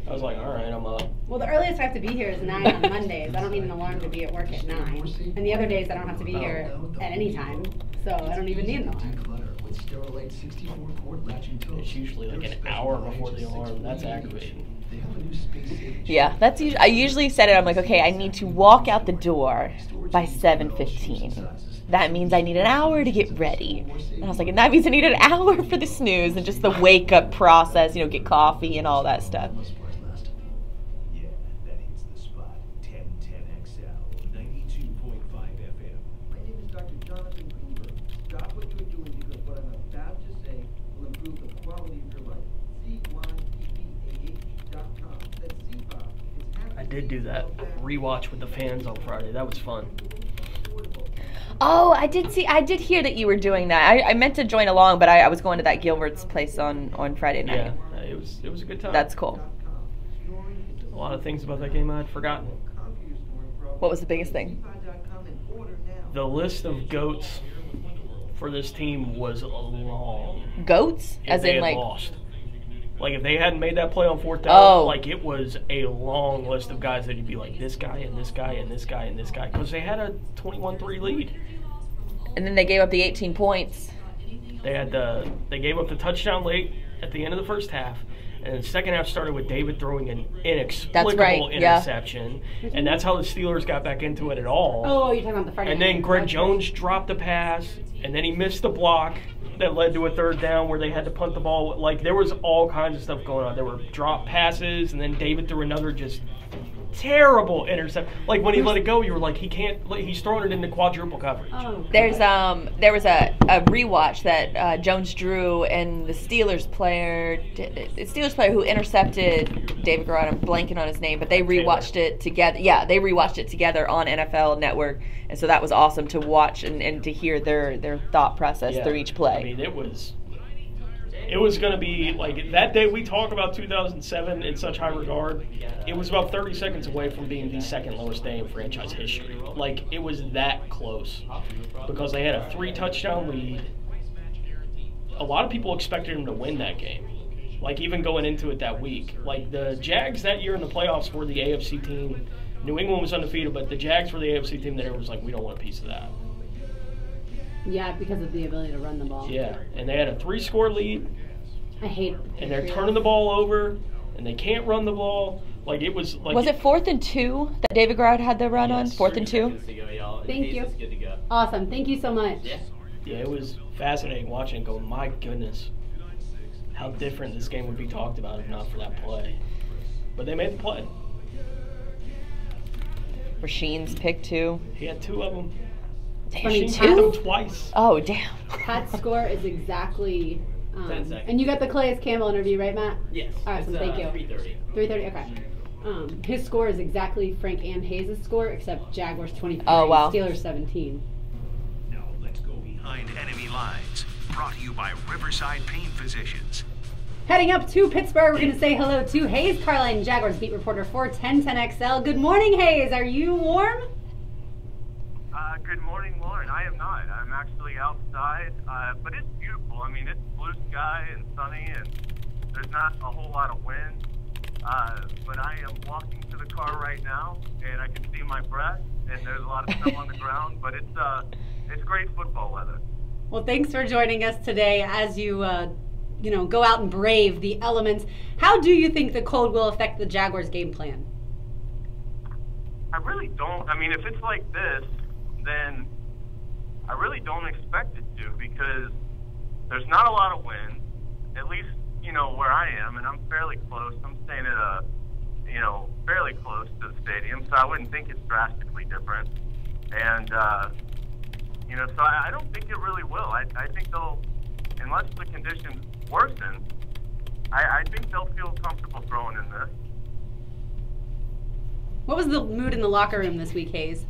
I was like, all right, I'm up. Well, the earliest I have to be here is 9 on Mondays. I don't need an alarm to be at work at 9. And the other days, I don't have to be here at any time. So I don't even need an alarm. It's usually like an hour before the alarm. That's aggravating. Yeah, that's usually, I usually set it. I'm like, okay, I need to walk out the door by 7:15. That means I need an hour to get ready. And I was like, and that means I need an hour for the snooze and just the wake up process, get coffee and all that stuff. Yeah, that hits the spot. 1010xl, 92.5 FM. My name is Dr. Jonathan Greenberg. Stop what you're doing because what I'm about to say will improve the quality of your life. CYPPAH.com. That's CPOP. I did do that rewatch with the fans on Friday. That was fun. Oh, I did hear that you were doing that. I meant to join along, but I was going to that Gilbert's place on Friday night. Yeah, it was a good time. That's cool. A lot of things about that game I'd forgotten. What was the biggest thing? The list of goats for this team was long. Goats? If As they in had like lost. Like if they hadn't made that play on 4th down, like it was a long list of guys that you'd be like this guy and this guy and this guy and this guy because they had a 21-3 lead. And then they gave up the 18 points. They gave up the touchdown late at the end of the first half, and the second half started with David throwing an inexplicable interception, and that's how the Steelers got back into it at all. Oh, you're talking about the Friday And then Greg Jones dropped a pass, and then he missed the block that led to a 3rd down where they had to punt the ball. Like, there was all kinds of stuff going on. There were drop passes, and then David threw another just terrible intercept. Like, when he let it go, you were like, he's throwing it into quadruple coverage. Oh. There was a rewatch that Jones drew, and the Steelers player who intercepted David Garrett, I'm blanking on his name, but they rewatched it together. Yeah, they rewatched it together on NFL Network, and so that was awesome to watch and to hear their thought process through each play. I mean, it was going to be, like, that day we talk about 2007 in such high regard, it was about 30 seconds away from being the second lowest day in franchise history. Like, it was that close because they had a 3-touchdown lead. A lot of people expected them to win that game, like, even going into it that week. Like, the Jags that year in the playoffs were the AFC team. New England was undefeated, but the Jags were the AFC team that everyone was like, we don't want a piece of that. Yeah, because of the ability to run the ball. Yeah, and they had a 3-score lead. I hate it. And they're turning the ball over, and they can't run the ball. Like, it was like... Was it 4th and 2 that David Garrett had the run on? 4th and 2? Thank you. Awesome. Thank you so much. Yeah, it was fascinating watching and go, my goodness, how different this game would be talked about if not for that play. But they made the play. Rasheen's pick 2. He had 2 of them. Damn, Rasheen had them twice. Oh, damn. Pat's score is exactly... 10 seconds. And you got the Calais Campbell interview, right, Matt? Yes. All right, so thank you. 3:30. 3:30, okay. His score is exactly Frank and Hayes' score, except Jaguars 23, oh, wow. Steelers 17. Now let's go behind Behind Enemy Lines. Brought to you by Riverside Pain Physicians. Heading up to Pittsburgh, we're going to say hello to Hayes Carline, Jaguars beat reporter for 1010XL. Good morning, Hayes. Are you warm? Good morning, Lauren. I am not. I'm actually outside, but it's beautiful. I mean, it's blue sky and sunny, and there's not a whole lot of wind. But I am walking to the car right now, and I can see my breath, and there's a lot of snow on the ground. But it's great football weather. Well, thanks for joining us today as you go out and brave the elements. How do you think the cold will affect the Jaguars' game plan? I really don't. I mean, if it's like this, then I really don't expect it to, because there's not a lot of wind, at least, where I am, and I'm fairly close. I'm staying at fairly close to the stadium, so I wouldn't think it's drastically different. And, so I don't think it really will. I think they'll, unless the conditions worsen, I think they'll feel comfortable throwing in this. What was the mood in the locker room this week, Hayes?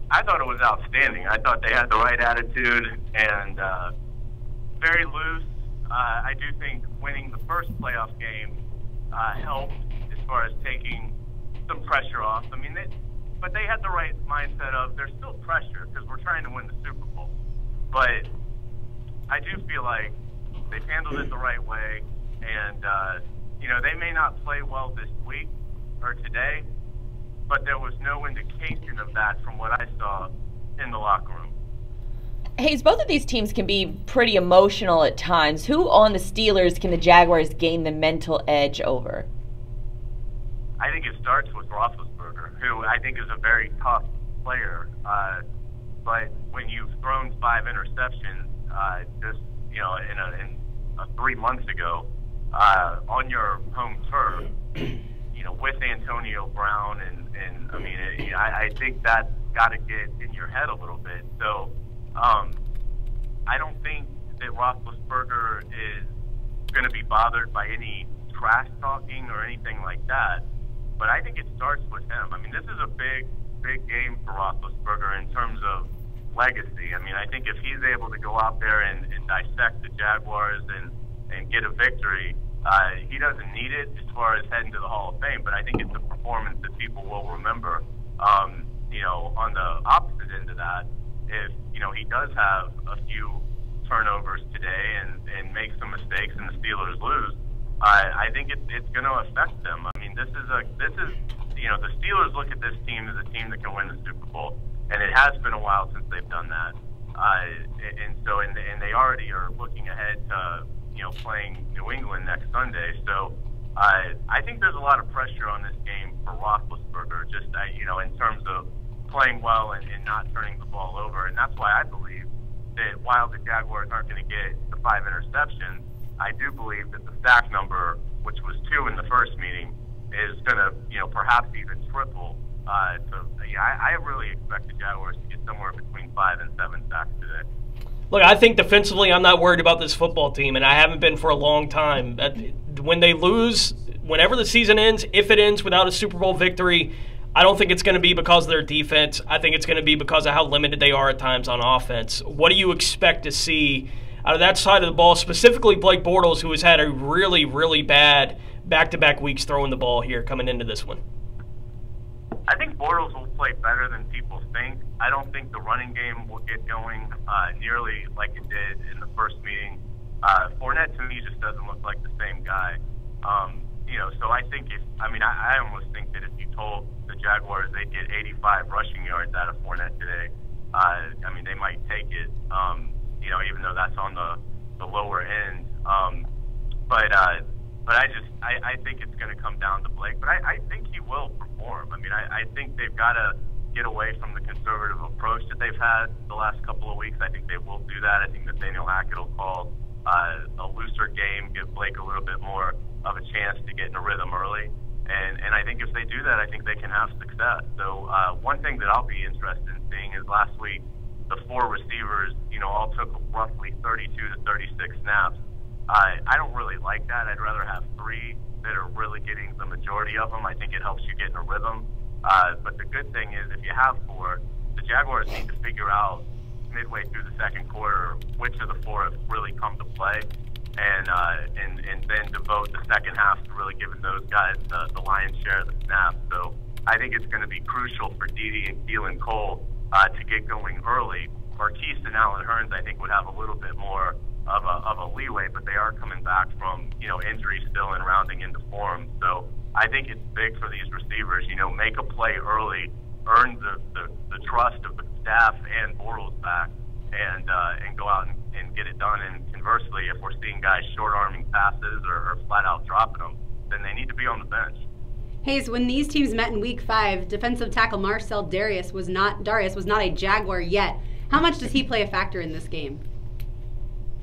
I thought it was outstanding. I thought they had the right attitude and very loose. I do think winning the first playoff game helped as far as taking some pressure off. I mean, but they had the right mindset of there's still pressure because we're trying to win the Super Bowl. But I do feel like they've handled it the right way, and they may not play well this week or today, but there was no indication of that from what I saw in the locker room. Hayes, both of these teams can be pretty emotional at times. Who on the Steelers can the Jaguars gain the mental edge over? I think it starts with Roethlisberger, who I think is a very tough player. But when you've thrown 5 interceptions just in 3 months ago on your home turf, with Antonio Brown, and I mean, I think that's got to get in your head a little bit. So I don't think that Roethlisberger is going to be bothered by any trash talking or anything like that. But I think it starts with him. I mean, this is a big game for Roethlisberger in terms of legacy. I mean, I think if he's able to go out there and dissect the Jaguars and get a victory, he doesn't need it as far as heading to the Hall of Fame, but I think it's a performance that people will remember. On the opposite end of that, if, he does have a few turnovers today and make some mistakes and the Steelers lose, I think it's going to affect them. I mean, this is the Steelers look at this team as a team that can win the Super Bowl, and it has been a while since they've done that. And they already are looking ahead to, playing New England next Sunday. So I think there's a lot of pressure on this game for Roethlisberger, just, in terms of playing well and not turning the ball over. And that's why I believe that while the Jaguars aren't going to get the 5 interceptions, I do believe that the sack number, which was 2 in the first meeting, is going to, perhaps even triple. I really expect the Jaguars to get somewhere between 5 and 7 sacks today. Look, I think defensively I'm not worried about this football team, and I haven't been for a long time. When they lose, whenever the season ends, if it ends without a Super Bowl victory, I don't think it's going to be because of their defense. I think it's going to be because of how limited they are at times on offense. What do you expect to see out of that side of the ball, specifically Blake Bortles, who has had a really, really bad back-to-back weeks throwing the ball here coming into this one? I think Bortles will play better than people think. I don't think the running game will get going nearly like it did in the first meeting. Fournette, to me, just doesn't look like the same guy. So I think I almost think that if you told the Jaguars they'd get 85 rushing yards out of Fournette today, they might take it, even though that's on the lower end. But I think it's going to come down to Blake. But I think he will perform. I think they've got to get away from the conservative approach that they've had the last couple of weeks. I think they will do that. I think Nathaniel Hackett will call a looser game, give Blake a little bit more of a chance to get in a rhythm early. And I think if they do that, I think they can have success. So one thing that I'll be interested in seeing is last week the 4 receivers, all took roughly 32 to 36 snaps. I don't really like that. I'd rather have 3 that are really getting the majority of them. I think it helps you get in a rhythm. But the good thing is if you have 4, the Jaguars need to figure out midway through the second quarter which of the four have really come to play, and then devote the second half to really giving those guys the lion's share of the snaps. So I think it's going to be crucial for Dede and Keelan Cole to get going early. Marquise and Allen Hurns, I think, would have a little bit more of a leeway, but they are coming back from, injury still and rounding into form. So I think it's big for these receivers, make a play early, earn the trust of the staff and Bortles back, and go out and get it done. And conversely, if we're seeing guys short-arming passes or flat-out dropping them, then they need to be on the bench. Hayes, when these teams met in Week 5, defensive tackle Marcel Darius was not a Jaguar yet. How much does he play a factor in this game?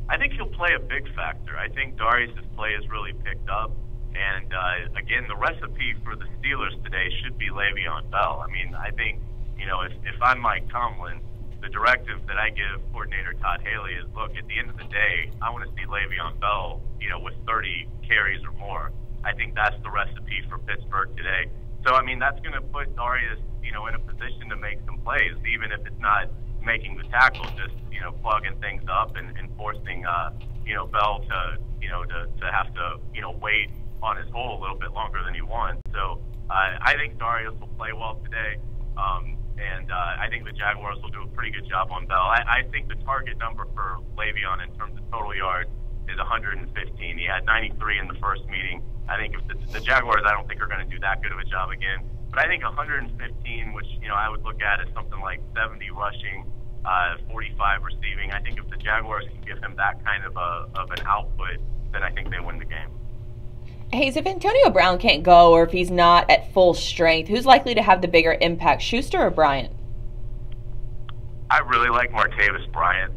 I think he'll play a big factor. I think Darius' play has really picked up. And, again, the recipe for the Steelers today should be Le'Veon Bell. I mean, I think, if I'm Mike Tomlin, the directive that I give coordinator Todd Haley is, look, at the end of the day, I want to see Le'Veon Bell, with 30 carries or more. I think that's the recipe for Pittsburgh today. So, I mean, that's going to put Darius, in a position to make some plays, even if it's not making the tackle, just, plugging things up and forcing, Bell to have to, wait on his hole a little bit longer than he wants. So I think Darius will play well today, and I think the Jaguars will do a pretty good job on Bell. I think the target number for Le'Veon in terms of total yards is 115. He had 93 in the first meeting. I think if the Jaguars, I don't think are going to do that good of a job again. But I think 115, which I would look at as something like 70 rushing, 45 receiving. I think if the Jaguars can give him that kind of an output, then I think they win the game. Hayes, if Antonio Brown can't go or if he's not at full strength, who's likely to have the bigger impact, Schuster or Bryant? I really like Martavis Bryant.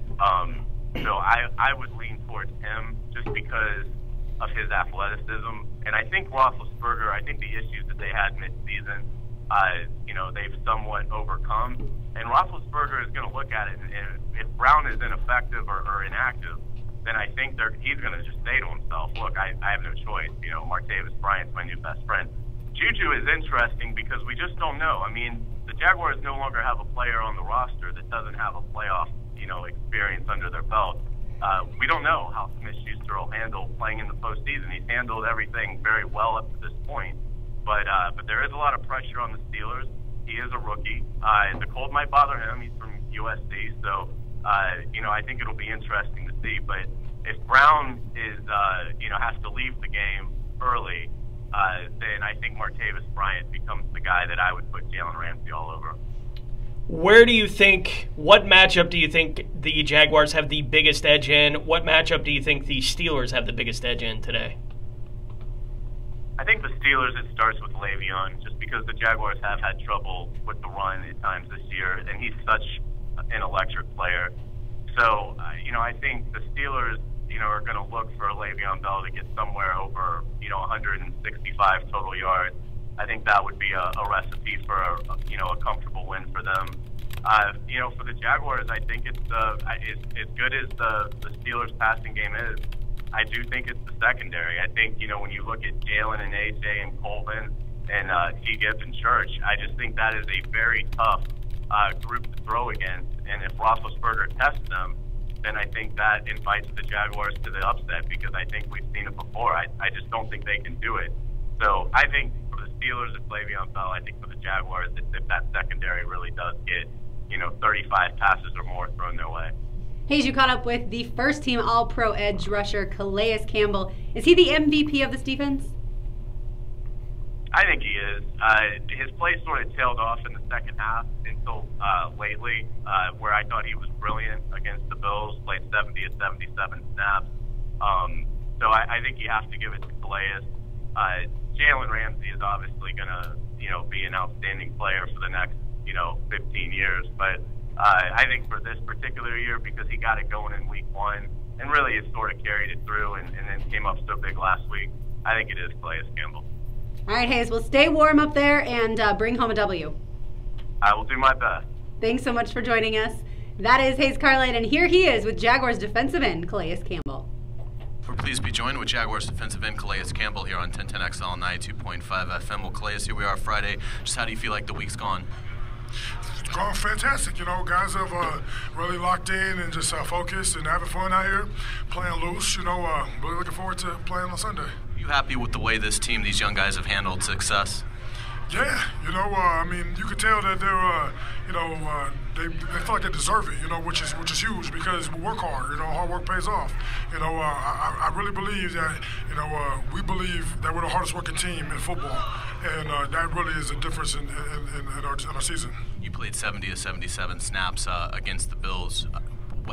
So I would lean towards him just because of his athleticism. And I think Roethlisberger, I think the issues that they had mid-season, they've somewhat overcome. And Roethlisberger is going to look at it, and if Brown is ineffective or inactive, then I think he's going to just say to himself, look, I have no choice. Martavis Bryant's my new best friend. Juju is interesting because we just don't know. I mean, the Jaguars no longer have a player on the roster that doesn't have a playoff, experience under their belt. We don't know how Smith-Schuster will handle playing in the postseason. He's handled everything very well up to this point. But there is a lot of pressure on the Steelers. He is a rookie. The cold might bother him. He's from USC. So, I think it'll be interesting to see. But if Brown is, has to leave the game early, then I think Martavis Bryant becomes the guy that I would put Jalen Ramsey all over. What matchup do you think the Jaguars have the biggest edge in? What matchup do you think the Steelers have the biggest edge in today? I think the Steelers, it starts with Le'Veon, just because the Jaguars have had trouble with the run at times this year, and he's such an electric player. So, I think the Steelers, are going to look for Le'Veon Bell to get somewhere over, 165 total yards. I think that would be a recipe for a comfortable win for them. For the Jaguars, I think it's as good as the Steelers' passing game is. I do think it's the secondary. I think when you look at Jalen and AJ and Colvin and T. Gibbs and Church, I just think that is a very tough group to throw against. And if Roethlisberger tests them, then I think that invites the Jaguars to the upset because I think we've seen it before. I just don't think they can do it. So I think for the Steelers, it's Le'Veon Bell. I think for the Jaguars, it's if that secondary really does get, 35 passes or more thrown their way. Hayes, you caught up with the first-team All-Pro edge rusher, Calais Campbell. Is he the MVP of this defense? I think he is. His play sort of tailed off in the second half until lately, where I thought he was brilliant against the Bills, played 70 of 77 snaps. So I think you have to give it to Calais. Jalen Ramsey is obviously going to, be an outstanding player for the next, 15 years. But I think for this particular year, because he got it going in week 1, and really it sort of carried it through and then came up so big last week, I think it is Calais Campbell. All right, Hayes, well, stay warm up there and bring home a W. I will do my best. Thanks so much for joining us. That is Hayes Carlite, and here he is with Jaguars defensive end, Calais Campbell. We're pleased to be joined with Jaguars defensive end Calais Campbell here on 1010xl 92.5 FM. Well, Calais, here we are Friday. Just how do you feel like the week's gone? Going fantastic. You know, guys have really locked in and just focused and having fun out here, playing loose. You know, really looking forward to playing on Sunday. Are you happy with the way this team, these young guys, have handled success? Yeah, you know, I mean, you could tell that they're, you know, they feel like they deserve it, you know, which is huge because we work hard. You know, hard work pays off. You know, I really believe that, you know, we believe that we're the hardest working team in football, and that really is a difference in our season. You played 70 to 77 snaps against the Bills.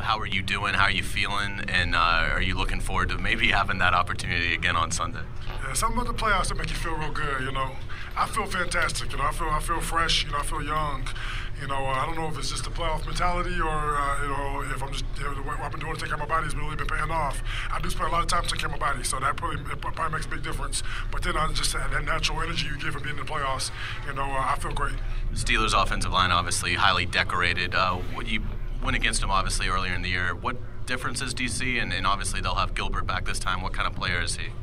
How are you doing? How are you feeling? And are you looking forward to maybe having that opportunity again on Sunday? Yeah, something about the playoffs that make you feel real good, you know. I feel fantastic, you know. I feel fresh, you know. I feel young, you know. I don't know if it's just the playoff mentality or, you know, if I'm just, you know, what I've been doing to take care of my body has really been paying off. I do spend a lot of time taking care of my body, so that probably makes a big difference. But then I just that natural energy you get from being in the playoffs, you know, I feel great. Steelers' offensive line, obviously, highly decorated. You went against them, obviously, earlier in the year. What differences do you see? And obviously, they'll have Gilbert back this time. What kind of player is he?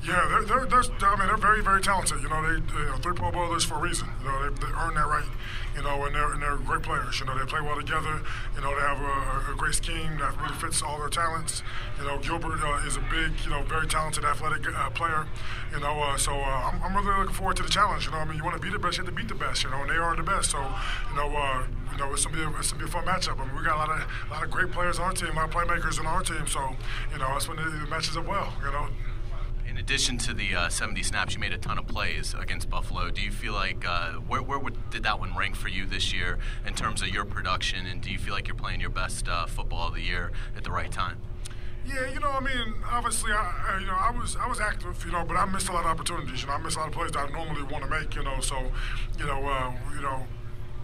Yeah, they're very, very talented. You know, they 3 Pro Bowlers for a reason. You know, they earned that right. You know, and they're great players. You know, they play well together. You know, they have a great scheme that really fits all their talents. You know, Gilbert is a big, you know, very talented, athletic player. You know, so I'm really looking forward to the challenge. You know, I mean, you want to be the best, you have to beat the best. You know, and they are the best. So, you know, it's gonna be a fun matchup. I mean, we got a lot of great players on our team, a lot of playmakers on our team. So, you know, that's when it matches up well. You know. In addition to the 70 snaps, you made a ton of plays against Buffalo. Do you feel like where did that one rank for you this year in terms of your production? And do you feel like you're playing your best football of the year at the right time? Yeah, you know, I mean, obviously, I was active, you know, but I missed a lot of opportunities. You know, I missed a lot of plays that I normally want to make. You know, so, you know.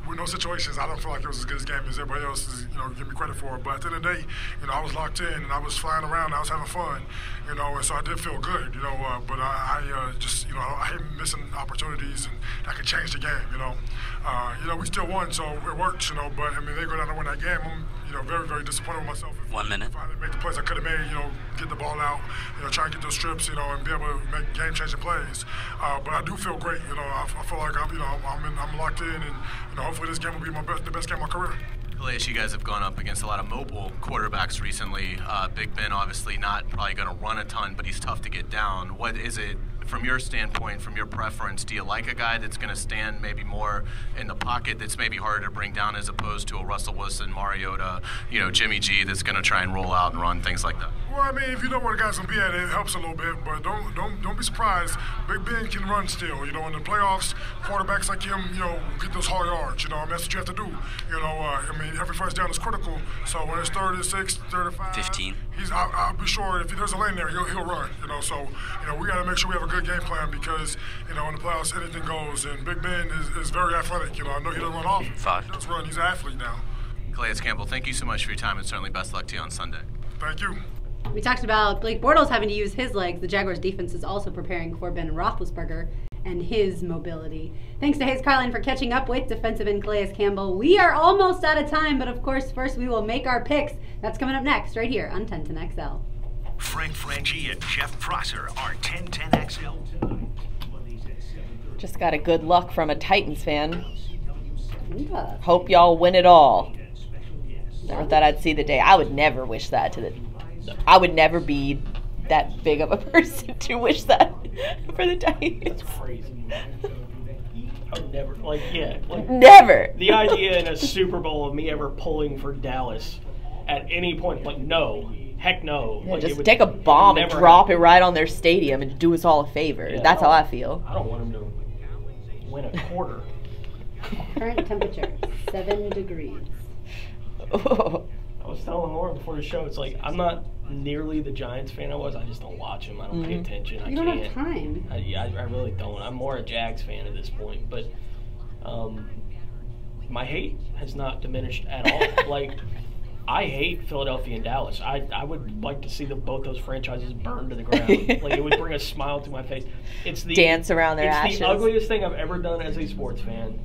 With no situations, I don't feel like it was as good a game as everybody else is, you know, give me credit for it. But at the end of the day, you know, I was locked in and I was flying around, I was having fun, you know, and so I did feel good, you know. But I just, you know, I hate missing opportunities and that could change the game, you know. You know, we still won, so it works, you know. But I mean, they go down and win that game. I'm, you know, very, very disappointed with myself. 1 minute. If I didn't make the plays I could have made, you know, get the ball out, you know, try and get those strips, you know, and be able to make game-changing plays. But I do feel great, you know. I feel like I'm locked in, and you know, hopefully this game will be the best game of my career. Calais, you guys have gone up against a lot of mobile quarterbacks recently. Big Ben obviously not probably going to run a ton, but he's tough to get down. What is it? From your standpoint, from your preference, do you like a guy that's going to stand maybe more in the pocket that's maybe harder to bring down as opposed to a Russell Wilson, Mariota, you know, Jimmy G that's going to try and roll out and run, things like that? Well, I mean, if you know where the guy's going to be at, it helps a little bit, but don't be surprised. Big Ben can run still. You know, in the playoffs, quarterbacks like him, you know, get those hard yards. You know, I mean, that's what you have to do. You know, I mean, every first down is critical. So when it's 3rd and 6, 3rd and 5, 15. I'll be sure if there's a lane there, he'll run. You know, so you know, we got to make sure we have a good game plan because you know, in the playoffs, anything goes. And Big Ben is very athletic. You know, I know he doesn't run often. 5. He does run. He's an athlete now. Calais Campbell, thank you so much for your time, and certainly best luck to you on Sunday. Thank you. We talked about Blake Bortles having to use his legs. The Jaguars defense is also preparing for Ben Roethlisberger and his mobility. Thanks to Hayes Carlin for catching up with defensive end Calais Campbell. We are almost out of time, but of course, first we will make our picks. That's coming up next, right here on 1010XL. Frank Frangie and Jeff Prosser are 1010XL. Just got a good luck from a Titans fan. Hope y'all win it all. Never thought I'd see the day. I would never wish that to the... I would never be that big of a person to wish that for the Titans. That's crazy. I would never, never. The idea in a Super Bowl of me ever pulling for Dallas at any point, no. Heck no. Yeah, just take a bomb and drop it right on their stadium and do us all a favor. Yeah, That's how I feel. I don't want them to win a quarter. Current temperature, 7 degrees. Oh. I was telling Lauren before the show, it's like I'm not nearly the Giants fan I was. I just don't watch them. I don't pay attention. You don't have time. I really don't. I'm more a Jags fan at this point. But my hate has not diminished at all. I hate Philadelphia and Dallas. I would like to see both those franchises burn to the ground. It would bring a smile to my face. It's the dance around their ashes. It's the ugliest thing I've ever done as a sports fan.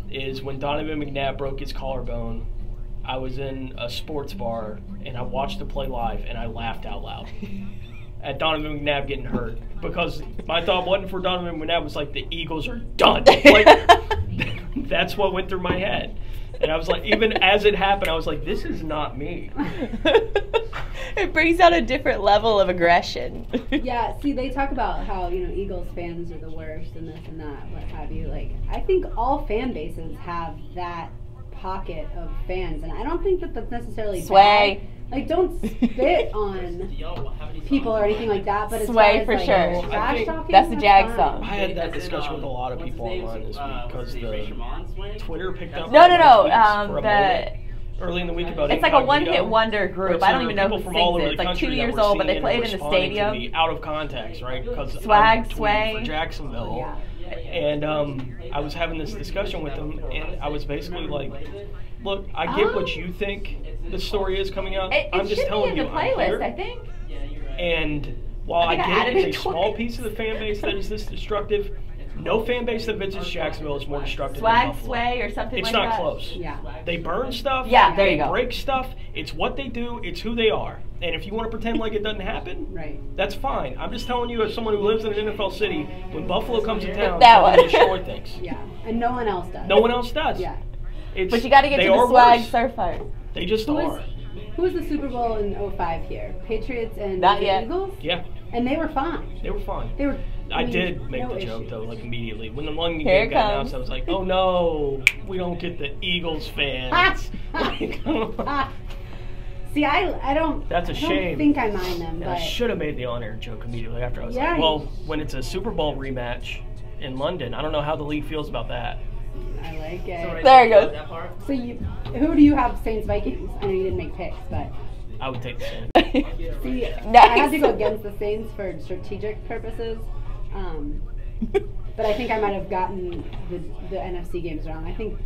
Is when Donovan McNabb broke his collarbone. I was in a sports bar, and I watched the play live, and I laughed out loud at Donovan McNabb getting hurt. Because my thought wasn't for Donovan McNabb was the Eagles are done. That's what went through my head. And I was like, even as it happened, I was like, this is not me. It brings out a different level of aggression. Yeah, see, they talk about how, Eagles fans are the worst and this and that, what have you. Like, I think all fan bases have that pocket of fans, and I don't think that that's necessarily Sway. bad. Like, don't spit on people or anything like that, but Sway for sure. Trash talking, That's the Jag fine. song. I had that discussion with a lot of people online this week because the Twitter picked up. No. for a moment early in the week about it's like a one-hit wonder group. I don't even know who from all sings over it. It's the like 2 country years that were old, but they seeing played and in the responding to stadium. me out of context, right? Because Swag, I'm tweeting Sway. for Jacksonville, and I was having this discussion with them, and I was basically like, "Look, I get what you think the story is coming out. I'm just telling you, I'm here. I think. And while I get it's a small piece of the fan base that is this destructive, no fan base that visits Jacksonville is more destructive than Buffalo. Sway or something it's like that. It's not close. Yeah. They burn stuff. Yeah, there you go. They break stuff. It's what they do. It's who they are. And if you want to pretend like it doesn't happen, right, that's fine. I'm just telling you, as someone who lives in an NFL city, when Buffalo comes to town, they destroy things. Yeah, and no one else does. No one else does. Yeah. But you got to get to the swag Surfire. They just are. Who was the Super Bowl in 05 here? Patriots and Not the yet. Eagles? Yeah. And they were fine. They were fine. They were. I did make no the joke issue. though, like immediately when the London Here game got announced. I was like, "Oh no, we don't get the Eagles fans." See, I don't. That's a shame. I don't think I mind them, And but I should have made the on-air joke immediately after. I was Yeah, like, "Well, when it's a Super Bowl rematch in London, I don't know how the league feels about that." I like it. There you go. So who do you have? Saints Vikings. I know you didn't make picks, but I would take the Saints. see, Nice. I had to go against the Saints for strategic purposes. But I think I might have gotten the NFC games wrong. I think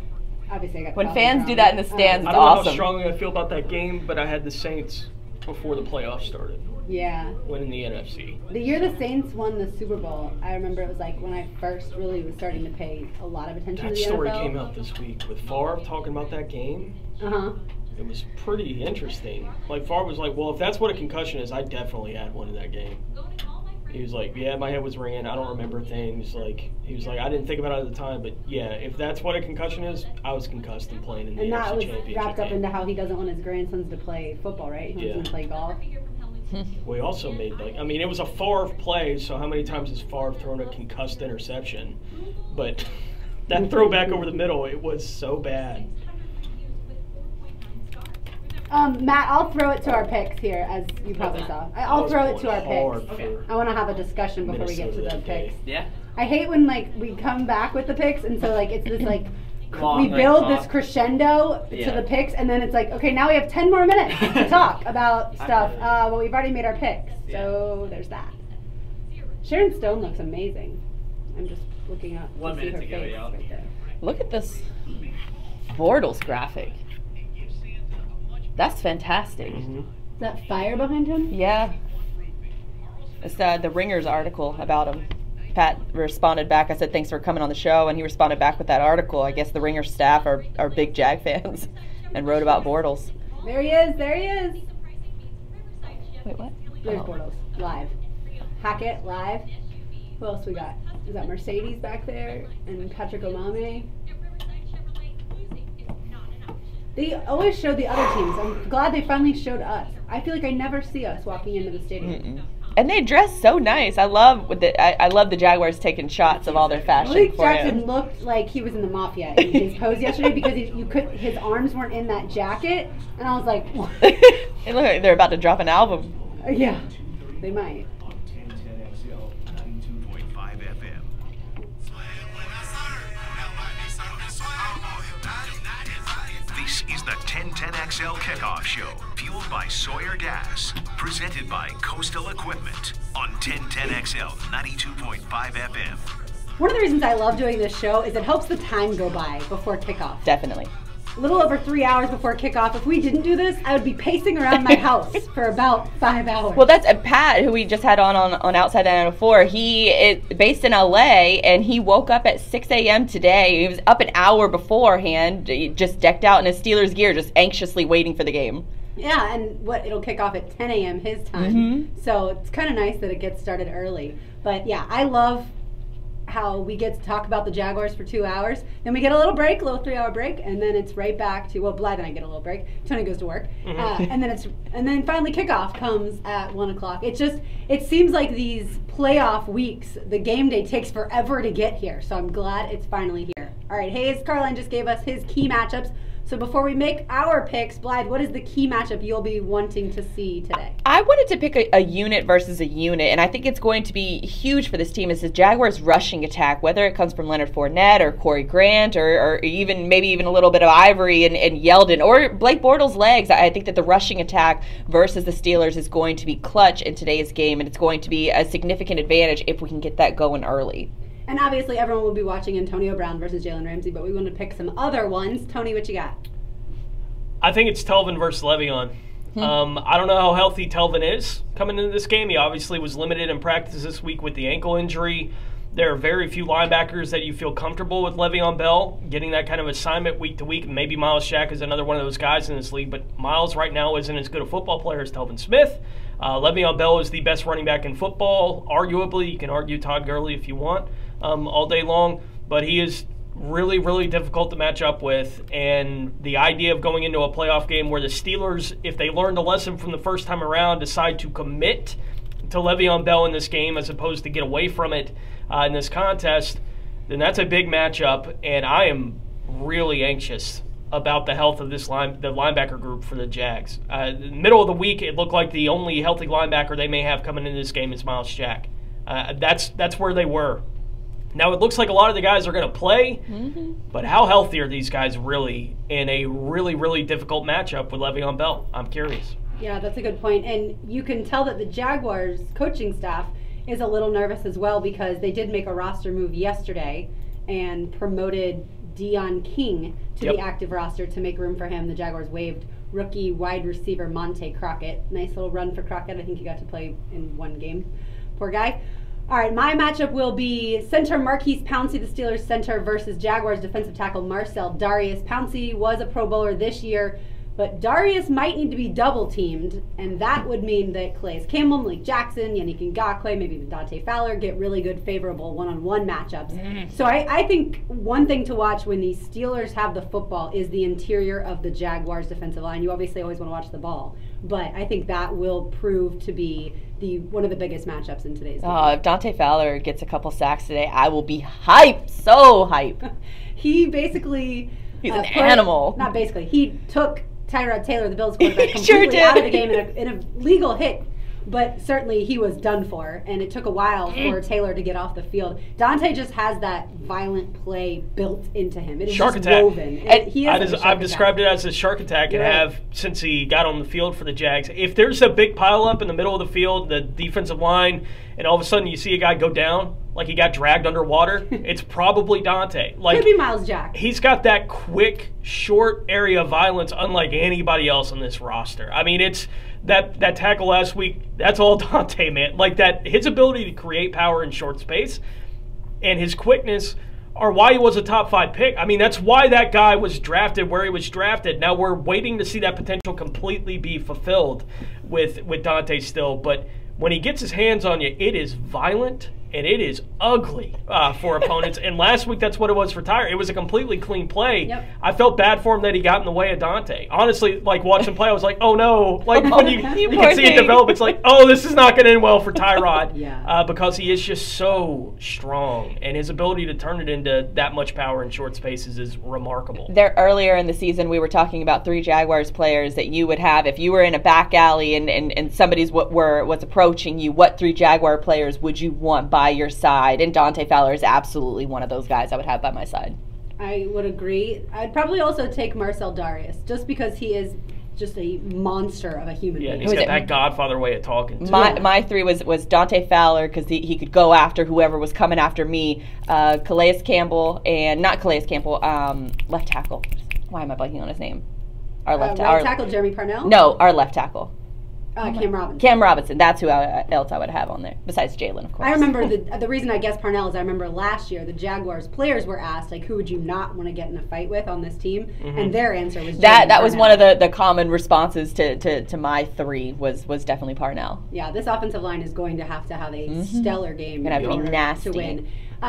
obviously I got. When the fans Falcons do wrong. that in the stands, I it's don't know awesome. how strongly I feel about that game, but I had the Saints before the playoffs started. Yeah. Winning the NFC. The year the Saints won the Super Bowl, I remember it was like when I first really was starting to pay a lot of attention That to the story NFL. came out this week with Favre talking about that game. It was pretty interesting. Like, Favre was like, well, if that's what a concussion is, I definitely had one in that game. He was like, yeah, my head was ringing. I don't remember things. Like, he was like, I didn't think about it at the time, but yeah, if that's what a concussion is, I was concussed and playing in the And that NFC was Championship wrapped up game. into how he doesn't want his grandsons to play football, right? He wants them to play golf. We also made, like, I mean, it was a Favre play, so how many times has Favre thrown a concussed interception? But that throwback over the middle, it was so bad. Matt, I'll throw it to our picks here, as you probably saw. I'll throw it to our picks. Okay. I want to have a discussion before we get to the Minnesota that picks. Yeah. I hate when we come back with the picks, and so it's this Long, we build talk. this crescendo Yeah. to the picks, and then it's like, okay, now we have 10 more minutes to talk about stuff. Well, we've already made our picks, so there's that. Sharon Stone looks amazing. I'm just looking up 1 to see minute her to go, face y'all. right there. Look at this Bortles graphic. That's fantastic. Is that fire behind him? Yeah. It's the Ringer's article about him. Pat responded back. I said, thanks for coming on the show. And he responded back with that article. I guess the Ringer staff are big Jag fans and wrote about Bortles. There he is. There he is. Wait, what? There's Oh. Bortles. Live. Hackett, live. Who else we got? Is that Mercedes back there? And Patrick Omame? They always show the other teams. I'm glad they finally showed us. I feel like I never see us walking into the stadium. And they dress so nice. I love the Jaguars taking shots of all their fashion Malik for Jackson him. looked like he was in the mafia in his pose yesterday because his arms weren't in that jacket, and I was like, They look like they're about to drop an album. yeah, they might. 92.5 FM. This is the 1010XL Kickoff Show, fueled by Sawyer Gas, presented by Coastal Equipment on 1010XL 92.5 FM. One of the reasons I love doing this show is it helps the time go by before kickoff. Definitely. A little over 3 hours before kickoff. If we didn't do this, I would be pacing around my house for about 5 hours. Well, that's Pat, who we just had on Outside the 904. He is based in LA, and he woke up at 6 a.m. today. He was up an hour beforehand, just decked out in his Steelers gear, just anxiously waiting for the game. Yeah, and it'll kick off at 10 a.m. his time. So it's kind of nice that it gets started early. But yeah, I love how we get to talk about the Jaguars for 2 hours. Then we get a little break, a little 3-hour break, and then it's right back to, well, Blythe and I get a little break. Tony goes to work. And then finally kickoff comes at 1 o'clock. It seems like these playoff weeks, the game day takes forever to get here. So I'm glad it's finally here. All right, Hayes Carline just gave us his key matchups. So before we make our picks, Blythe, what is the key matchup you'll be wanting to see today? I wanted to pick a unit versus a unit, and I think it's going to be huge for this team is the Jaguars' rushing attack, whether it comes from Leonard Fournette or Corey Grant or even maybe even a little bit of Ivory and Yeldon or Blake Bortles' legs. I think that the rushing attack versus the Steelers is going to be clutch in today's game, and it's going to be a significant advantage if we can get that going early. And obviously everyone will be watching Antonio Brown versus Jalen Ramsey, but we want to pick some other ones. Tony, what you got? I think it's Telvin versus Le'Veon. I don't know how healthy Telvin is coming into this game. He obviously was limited in practice this week with the ankle injury. There are very few linebackers that you feel comfortable with Le'Veon Bell getting that kind of assignment week to week. Maybe Miles Jack is another one of those guys in this league, but Miles right now isn't as good a football player as Telvin Smith. Le'Veon Bell is the best running back in football. Arguably, you can argue Todd Gurley if you want all day long, but he is really, really difficult to match up with. And the idea of going into a playoff game where the Steelers, if they learned a lesson from the first time around, decide to commit to Le'Veon Bell in this game as opposed to get away from it in this contest, then that's a big matchup. And I am really anxious about the health of the linebacker group for the Jags. Middle of the week, it looked like the only healthy linebacker they may have coming into this game is Miles Jack. That's where they were. Now, it looks like a lot of the guys are going to play, but how healthy are these guys really in a really, really difficult matchup with Le'Veon Bell? I'm curious. Yeah, that's a good point. And you can tell that the Jaguars coaching staff is a little nervous as well because they did make a roster move yesterday and promoted Deion King to the active roster to make room for him. The Jaguars waived rookie wide receiver Monte Crockett. Nice little run for Crockett. I think he got to play in one game. Poor guy. All right, my matchup will be center Marquise Pouncey, the Steelers center, versus Jaguars defensive tackle Marcel Darius. Pouncey was a Pro Bowler this year, but Darius might need to be double-teamed, and that would mean that Calais Campbell, Malik Jackson, Yannick Ngakoue, maybe even Dante Fowler get really good, favorable one-on-one matchups. So I think one thing to watch when the Steelers have the football is the interior of the Jaguars defensive line. You obviously always want to watch the ball, but I think that will prove to be one of the biggest matchups in today's game. If Dante Fowler gets a couple sacks today, I will be hyped, so hyped. He basically... He's an animal. Not basically. He took Tyrod Taylor, the Bills quarterback, completely out of the game in a legal hit. But certainly he was done for, and it took a while for Taylor to get off the field. Dante just has that violent play built into him. It is shark just attack. woven. I've described it as a shark attack and have since he got on the field for the Jags. If there's a big pileup in the middle of the field, the defensive line, and all of a sudden you see a guy go down, like he got dragged underwater, it's probably Dante. Like, could be Miles Jack. He's got that quick, short area of violence unlike anybody else on this roster. I mean, it's that tackle last week, that's all Dante, man. Like that, his ability to create power in short space and his quickness are why he was a top 5 pick. I mean, that's why that guy was drafted where he was drafted. Now we're waiting to see that potential completely be fulfilled with Dante still. But when he gets his hands on you, it is violent and it is ugly for opponents. And last week, that's what it was for Tyre. It was a completely clean play. Yep. I felt bad for him that he got in the way of Dante. Honestly, like watching play, I was like, oh no. Like when you can see it develop, it's like, oh, this is not going to end well for Tyrod because he is just so strong. And his ability to turn it into that much power in short spaces is remarkable. There, earlier in the season, we were talking about 3 Jaguars players that you would have if you were in a back alley and somebody's was approaching you. What 3 Jaguar players would you want by your side? And Dante Fowler is absolutely one of those guys I would have by my side. I would agree. I'd probably also take Marcel Darius just because he is just a monster of a human being. Yeah, he's got that Godfather way of talking. My 3 was Dante Fowler because he could go after whoever was coming after me. Calais Campbell and not Calais Campbell, left tackle. Why am I blanking on his name? Our left tackle Jeremy Parnell? No, our left tackle. Cam Robinson. Cam Robinson. That's who else I would have on there, besides Jalen, of course. I remember the reason I guess Parnell is I remember last year the Jaguars players were asked, like, who would you not want to get in a fight with on this team? Mm-hmm. And their answer was that was one of the common responses to my 3 was definitely Parnell. Yeah, this offensive line is going to have a stellar game to win.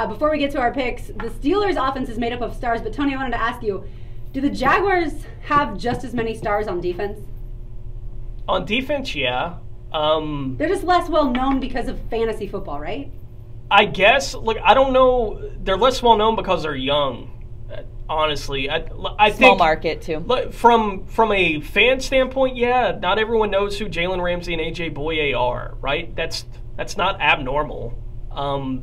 Before we get to our picks, the Steelers' offense is made up of stars, but Tony, I wanted to ask you, do the Jaguars have just as many stars on defense? On defense, yeah. They're just less well known because of fantasy football, right? I guess. Look, I don't know. They're less well known because they're young. Honestly, I think small market too. From a fan standpoint, yeah, not everyone knows who Jalen Ramsey and AJ Boye are, right? That's not abnormal.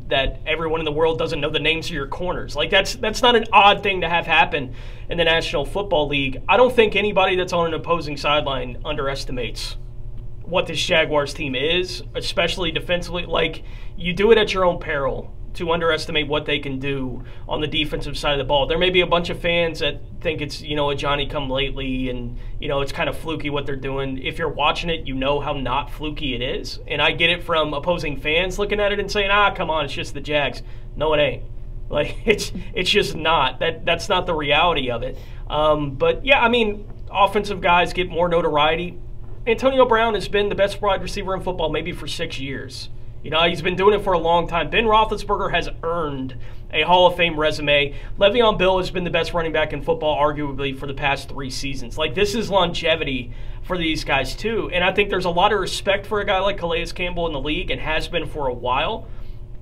That everyone in the world doesn't know the names of your corners. Like that's not an odd thing to have happen in the National Football League. I don't think anybody that's on an opposing sideline underestimates what this Jaguars team is, especially defensively. Like, you do it at your own peril to underestimate what they can do on the defensive side of the ball. There may be a bunch of fans that think it's, a Johnny-come-lately and, it's kind of fluky what they're doing. If you're watching it, you know how not fluky it is. And I get it from opposing fans looking at it and saying, come on, it's just the Jags. No, it ain't. Like, it's just not. That's not the reality of it. But, yeah, offensive guys get more notoriety. Antonio Brown has been the best wide receiver in football maybe for 6 years. He's been doing it for a long time. Ben Roethlisberger has earned a Hall of Fame resume. Le'Veon Bell has been the best running back in football, arguably, for the past 3 seasons. Like, this is longevity for these guys, too. And I think there's a lot of respect for a guy like Calais Campbell in the league and has been for a while.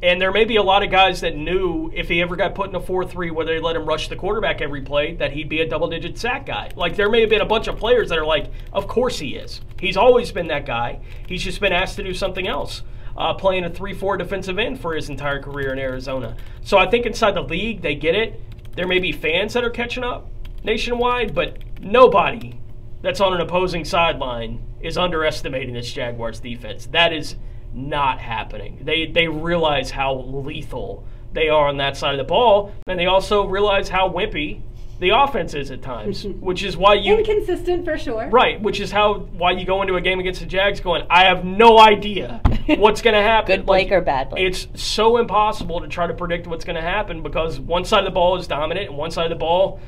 And there may be a lot of guys that knew if he ever got put in a 4-3 where they let him rush the quarterback every play, that he'd be a double-digit sack guy. Like, there may have been a bunch of players that are like, of course he is. He's always been that guy. He's just been asked to do something else. Playing a 3-4 defensive end for his entire career in Arizona. So I think inside the league, they get it. There may be fans that are catching up nationwide, but nobody that's on an opposing sideline is underestimating this Jaguars defense. That is not happening. They realize how lethal they are on that side of the ball, and they also realize how wimpy the offense is at times, which is why you... Inconsistent for sure. Right, which is why you go into a game against the Jags going, I have no idea what's going to happen. Good Blake or bad Blake? It's so impossible to try to predict what's going to happen because one side of the ball is dominant and one side of the ball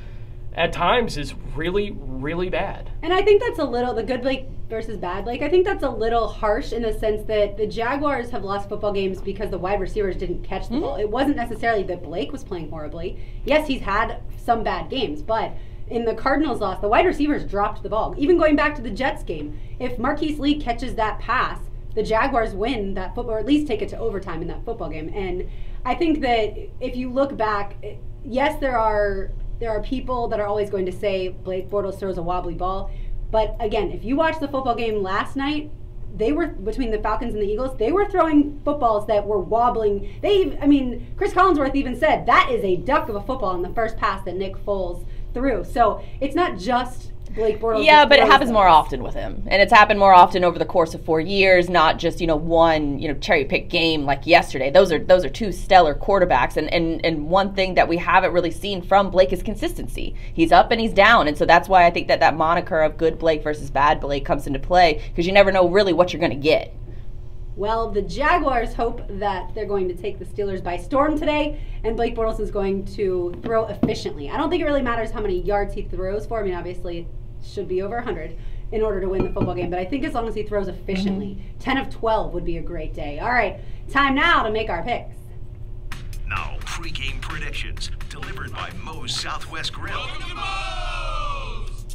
at times is really, really bad. And I think that's a little, the good Blake versus bad Blake, I think that's a little harsh in the sense that the Jaguars have lost football games because the wide receivers didn't catch the ball. It wasn't necessarily that Blake was playing horribly. Yes, he's had some bad games, but in the Cardinals loss, the wide receivers dropped the ball. Even going back to the Jets game, if Marquise Lee catches that pass, the Jaguars win that football, or at least take it to overtime in that football game. And I think that if you look back, yes, there are people that are always going to say Blake Bortles throws a wobbly ball. But again, if you watch the football game last night, they were, between the Falcons and the Eagles, they were throwing footballs that were wobbling. Chris Collinsworth even said, that is a duck of a football in the first pass that Nick Foles threw. So it's not just Blake Bortles. Yeah, but it happens more often with him. And it's happened more often over the course of 4 years, not just, one, cherry-pick game like yesterday. Those are two stellar quarterbacks. And one thing that we haven't really seen from Blake is consistency. He's up and he's down. And so that's why I think that moniker of good Blake versus bad Blake comes into play, because you never know really what you're going to get. Well, the Jaguars hope that they're going to take the Steelers by storm today, and Blake Bortles is going to throw efficiently. I don't think it really matters how many yards he throws for. Obviously, it should be over 100 in order to win the football game, but I think as long as he throws efficiently, 10 of 12 would be a great day. All right, time now to make our picks. Now, pregame predictions delivered by Moe's Southwest Grill.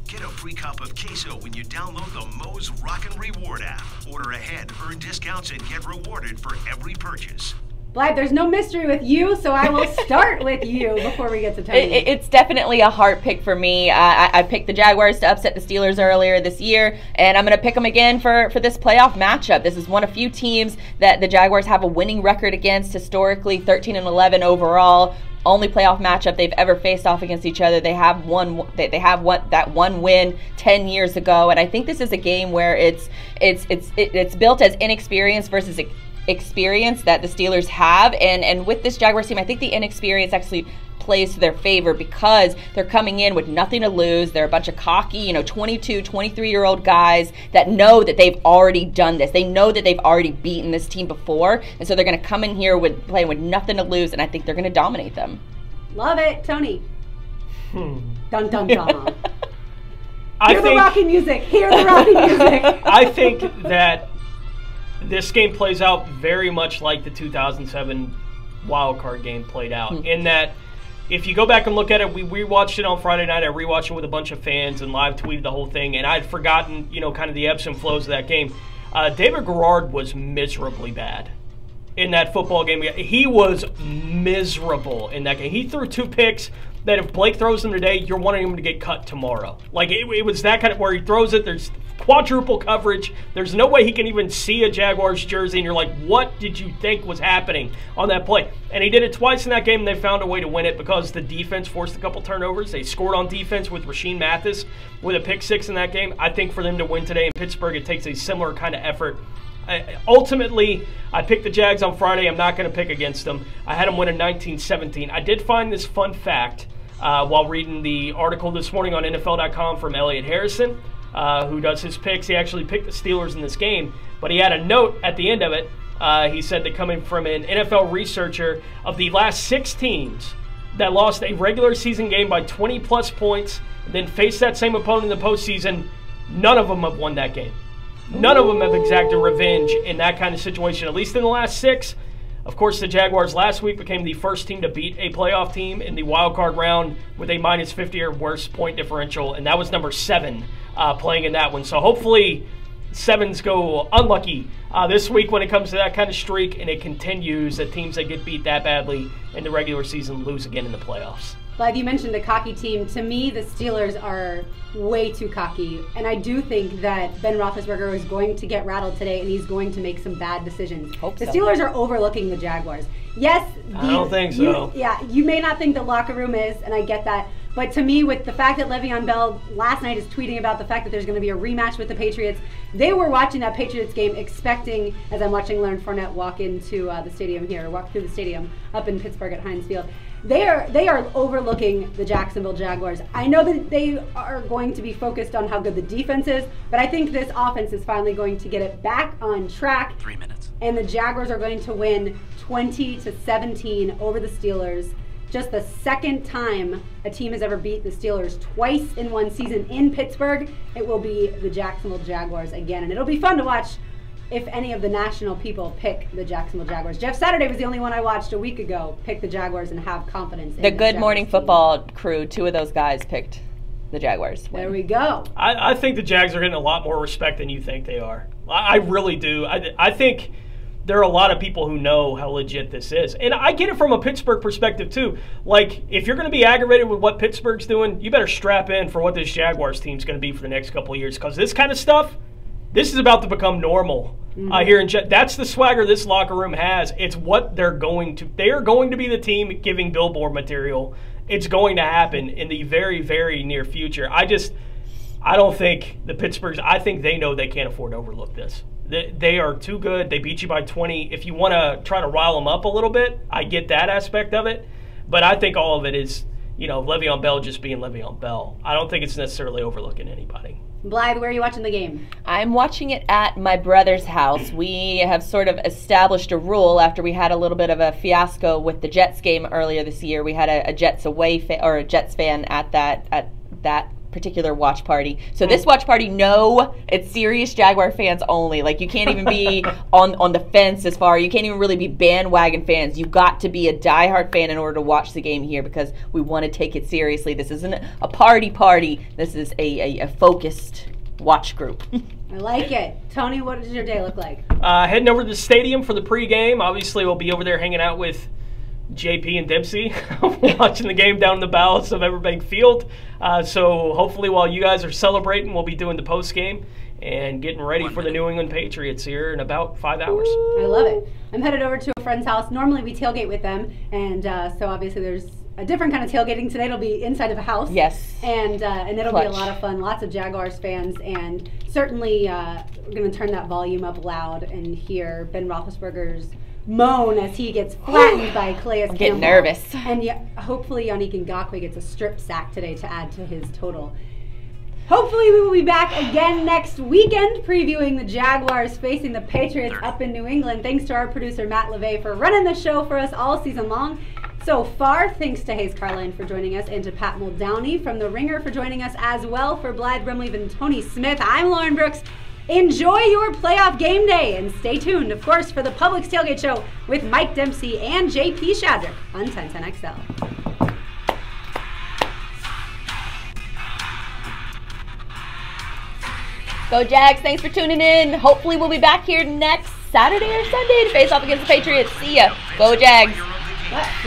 Get a free cup of queso when you download the Moe's Rockin' Reward app. Order ahead, earn discounts, and get rewarded for every purchase. Blythe, there's no mystery with you, so I will start with you before we get to Tony. It's definitely a heart pick for me. I picked the Jaguars to upset the Steelers earlier this year, and I'm going to pick them again for this playoff matchup. This is one of few teams that the Jaguars have a winning record against historically, 13-11 overall. Only playoff matchup they've ever faced off against each other. They have that one win 10 years ago, and I think this is a game where it's built as inexperience versus experience that the Steelers have, and with this Jaguars team, I think the inexperience actually plays to their favor because they're coming in with nothing to lose. They're a bunch of cocky, 22, 23-year-old guys that know that they've already done this. They know that they've already beaten this team before, and so they're going to come in here playing with nothing to lose, and I think they're going to dominate them. Love it. Tony. Dun, dun, dun. Hear the rocking music. Hear the rocking music. I think that this game plays out very much like the 2007 wild card game played out. In that, if you go back and look at it, we rewatched it on Friday night. I rewatched it with a bunch of fans and live tweeted the whole thing, and I'd forgotten, kind of the ebbs and flows of that game. David Garrard was miserably bad in that football game. He was miserable in that game. He threw 2 picks that if Blake throws them today, you're wanting him to get cut tomorrow. Like, it was that kind of where he throws it, there's quadruple coverage. There's no way he can even see a Jaguars jersey, and you're like, what did you think was happening on that play? And he did it twice in that game, and they found a way to win it because the defense forced a couple turnovers. They scored on defense with Rasheed Mathis with a pick 6 in that game. I think for them to win today in Pittsburgh, it takes a similar kind of effort. Ultimately, I picked the Jags on Friday. I'm not going to pick against them. I had them win in 19-17. I did find this fun fact while reading the article this morning on NFL.com from Elliot Harrison, who does his picks. He actually picked the Steelers in this game, but he had a note at the end of it. He said that coming from an NFL researcher, of the last 6 teams that lost a regular season game by 20-plus points, then faced that same opponent in the postseason, none of them have won that game. None of them have exacted revenge in that kind of situation, at least in the last 6. Of course, the Jaguars last week became the first team to beat a playoff team in the wild card round with a minus 50 or worse point differential, and that was number 7 playing in that one. So hopefully 7s go unlucky this week when it comes to that kind of streak, and it continues that teams that get beat that badly in the regular season lose again in the playoffs. Like you mentioned, a cocky team. To me, the Steelers are way too cocky. And I do think that Ben Roethlisberger is going to get rattled today, and he's going to make some bad decisions. The Steelers are overlooking the Jaguars. Yes. I don't think so. You may not think the locker room is, and I get that. But to me, with the fact that Le'Veon Bell last night is tweeting about the fact that there's going to be a rematch with the Patriots, they were watching that Patriots game expecting, as I'm watching Leonard Fournette walk into the stadium here, walk through the stadium up in Pittsburgh at Heinz Field, they are overlooking the Jacksonville Jaguars. I know that they are going to be focused on how good the defense is, but I think this offense is finally going to get it back on track. 3 minutes. And the Jaguars are going to win 20-17 over the Steelers. Just the second time a team has ever beat the Steelers twice in one season in Pittsburgh. It will be the Jacksonville Jaguars again. And it'll be fun to watch if any of the national people pick the Jacksonville Jaguars. Jeff Saturday was the only one I watched a week ago pick the Jaguars and have confidence in the Good Morning Football crew. 2 of those guys picked the Jaguars. There we go. I think the Jags are getting a lot more respect than you think they are. I really do. I think there are a lot of people who know how legit this is. And I get it from a Pittsburgh perspective, too. Like, if you're going to be aggravated with what Pittsburgh's doing, you better strap in for what this Jaguars team's going to be for the next couple of years. Because this kind of stuff, this is about to become normal here in that's the swagger this locker room has. It's what they are going to be the team giving billboard material. It's going to happen in the very, very near future. I don't think the Pittsburghs, I think they know they can't afford to overlook this. They are too good. They beat you by 20. If you want to try to rile them up a little bit, I get that aspect of it. But I think all of it is, Le'Veon Bell just being Le'Veon Bell. I don't think it's necessarily overlooking anybody. Blythe, where are you watching the game? I'm watching it at my brother's house. We have sort of established a rule after we had a little bit of a fiasco with the Jets game earlier this year. We had a Jets a Jets fan at that particular watch party. So this watch party, no, it's serious Jaguar fans only. Like, you can't even be on the fence as far. You can't even really be bandwagon fans. You've got to be a diehard fan in order to watch the game here because we want to take it seriously. This isn't a party. This is a focused watch group. I like it. Tony, what does your day look like? Heading over to the stadium for the pregame. Obviously, we'll be over there hanging out with JP and Dempsey, watching the game down in the bowels of Everbank Field. So hopefully while you guys are celebrating, we'll be doing the post game and getting ready for the New England Patriots here in about 5 hours. I love it. I'm headed over to a friend's house. Normally we tailgate with them, and so obviously there's a different kind of tailgating. Today it'll be inside of a house. Yes. And it'll be a lot of fun. Lots of Jaguars fans, and certainly we're going to turn that volume up loud and hear Ben Roethlisberger's moan as he gets flattened by Calais Campbell. I'm getting nervous. And hopefully Yannick Ngakoue gets a strip sack today to add to his total. Hopefully we will be back again next weekend previewing the Jaguars facing the Patriots up in New England. Thanks to our producer Matt LeVay for running the show for us all season long. So far, thanks to Hayes Carline for joining us and to Pat Muldowney from The Ringer for joining us as well. For Blythe Brimley and Tony Smith, I'm Lauren Brooks. Enjoy your playoff game day and stay tuned, of course, for the Publix Tailgate Show with Mike Dempsey and JP Shadrick on 1010XL. Go Jags, thanks for tuning in. Hopefully we'll be back here next Saturday or Sunday to face off against the Patriots. See ya. Go Jags.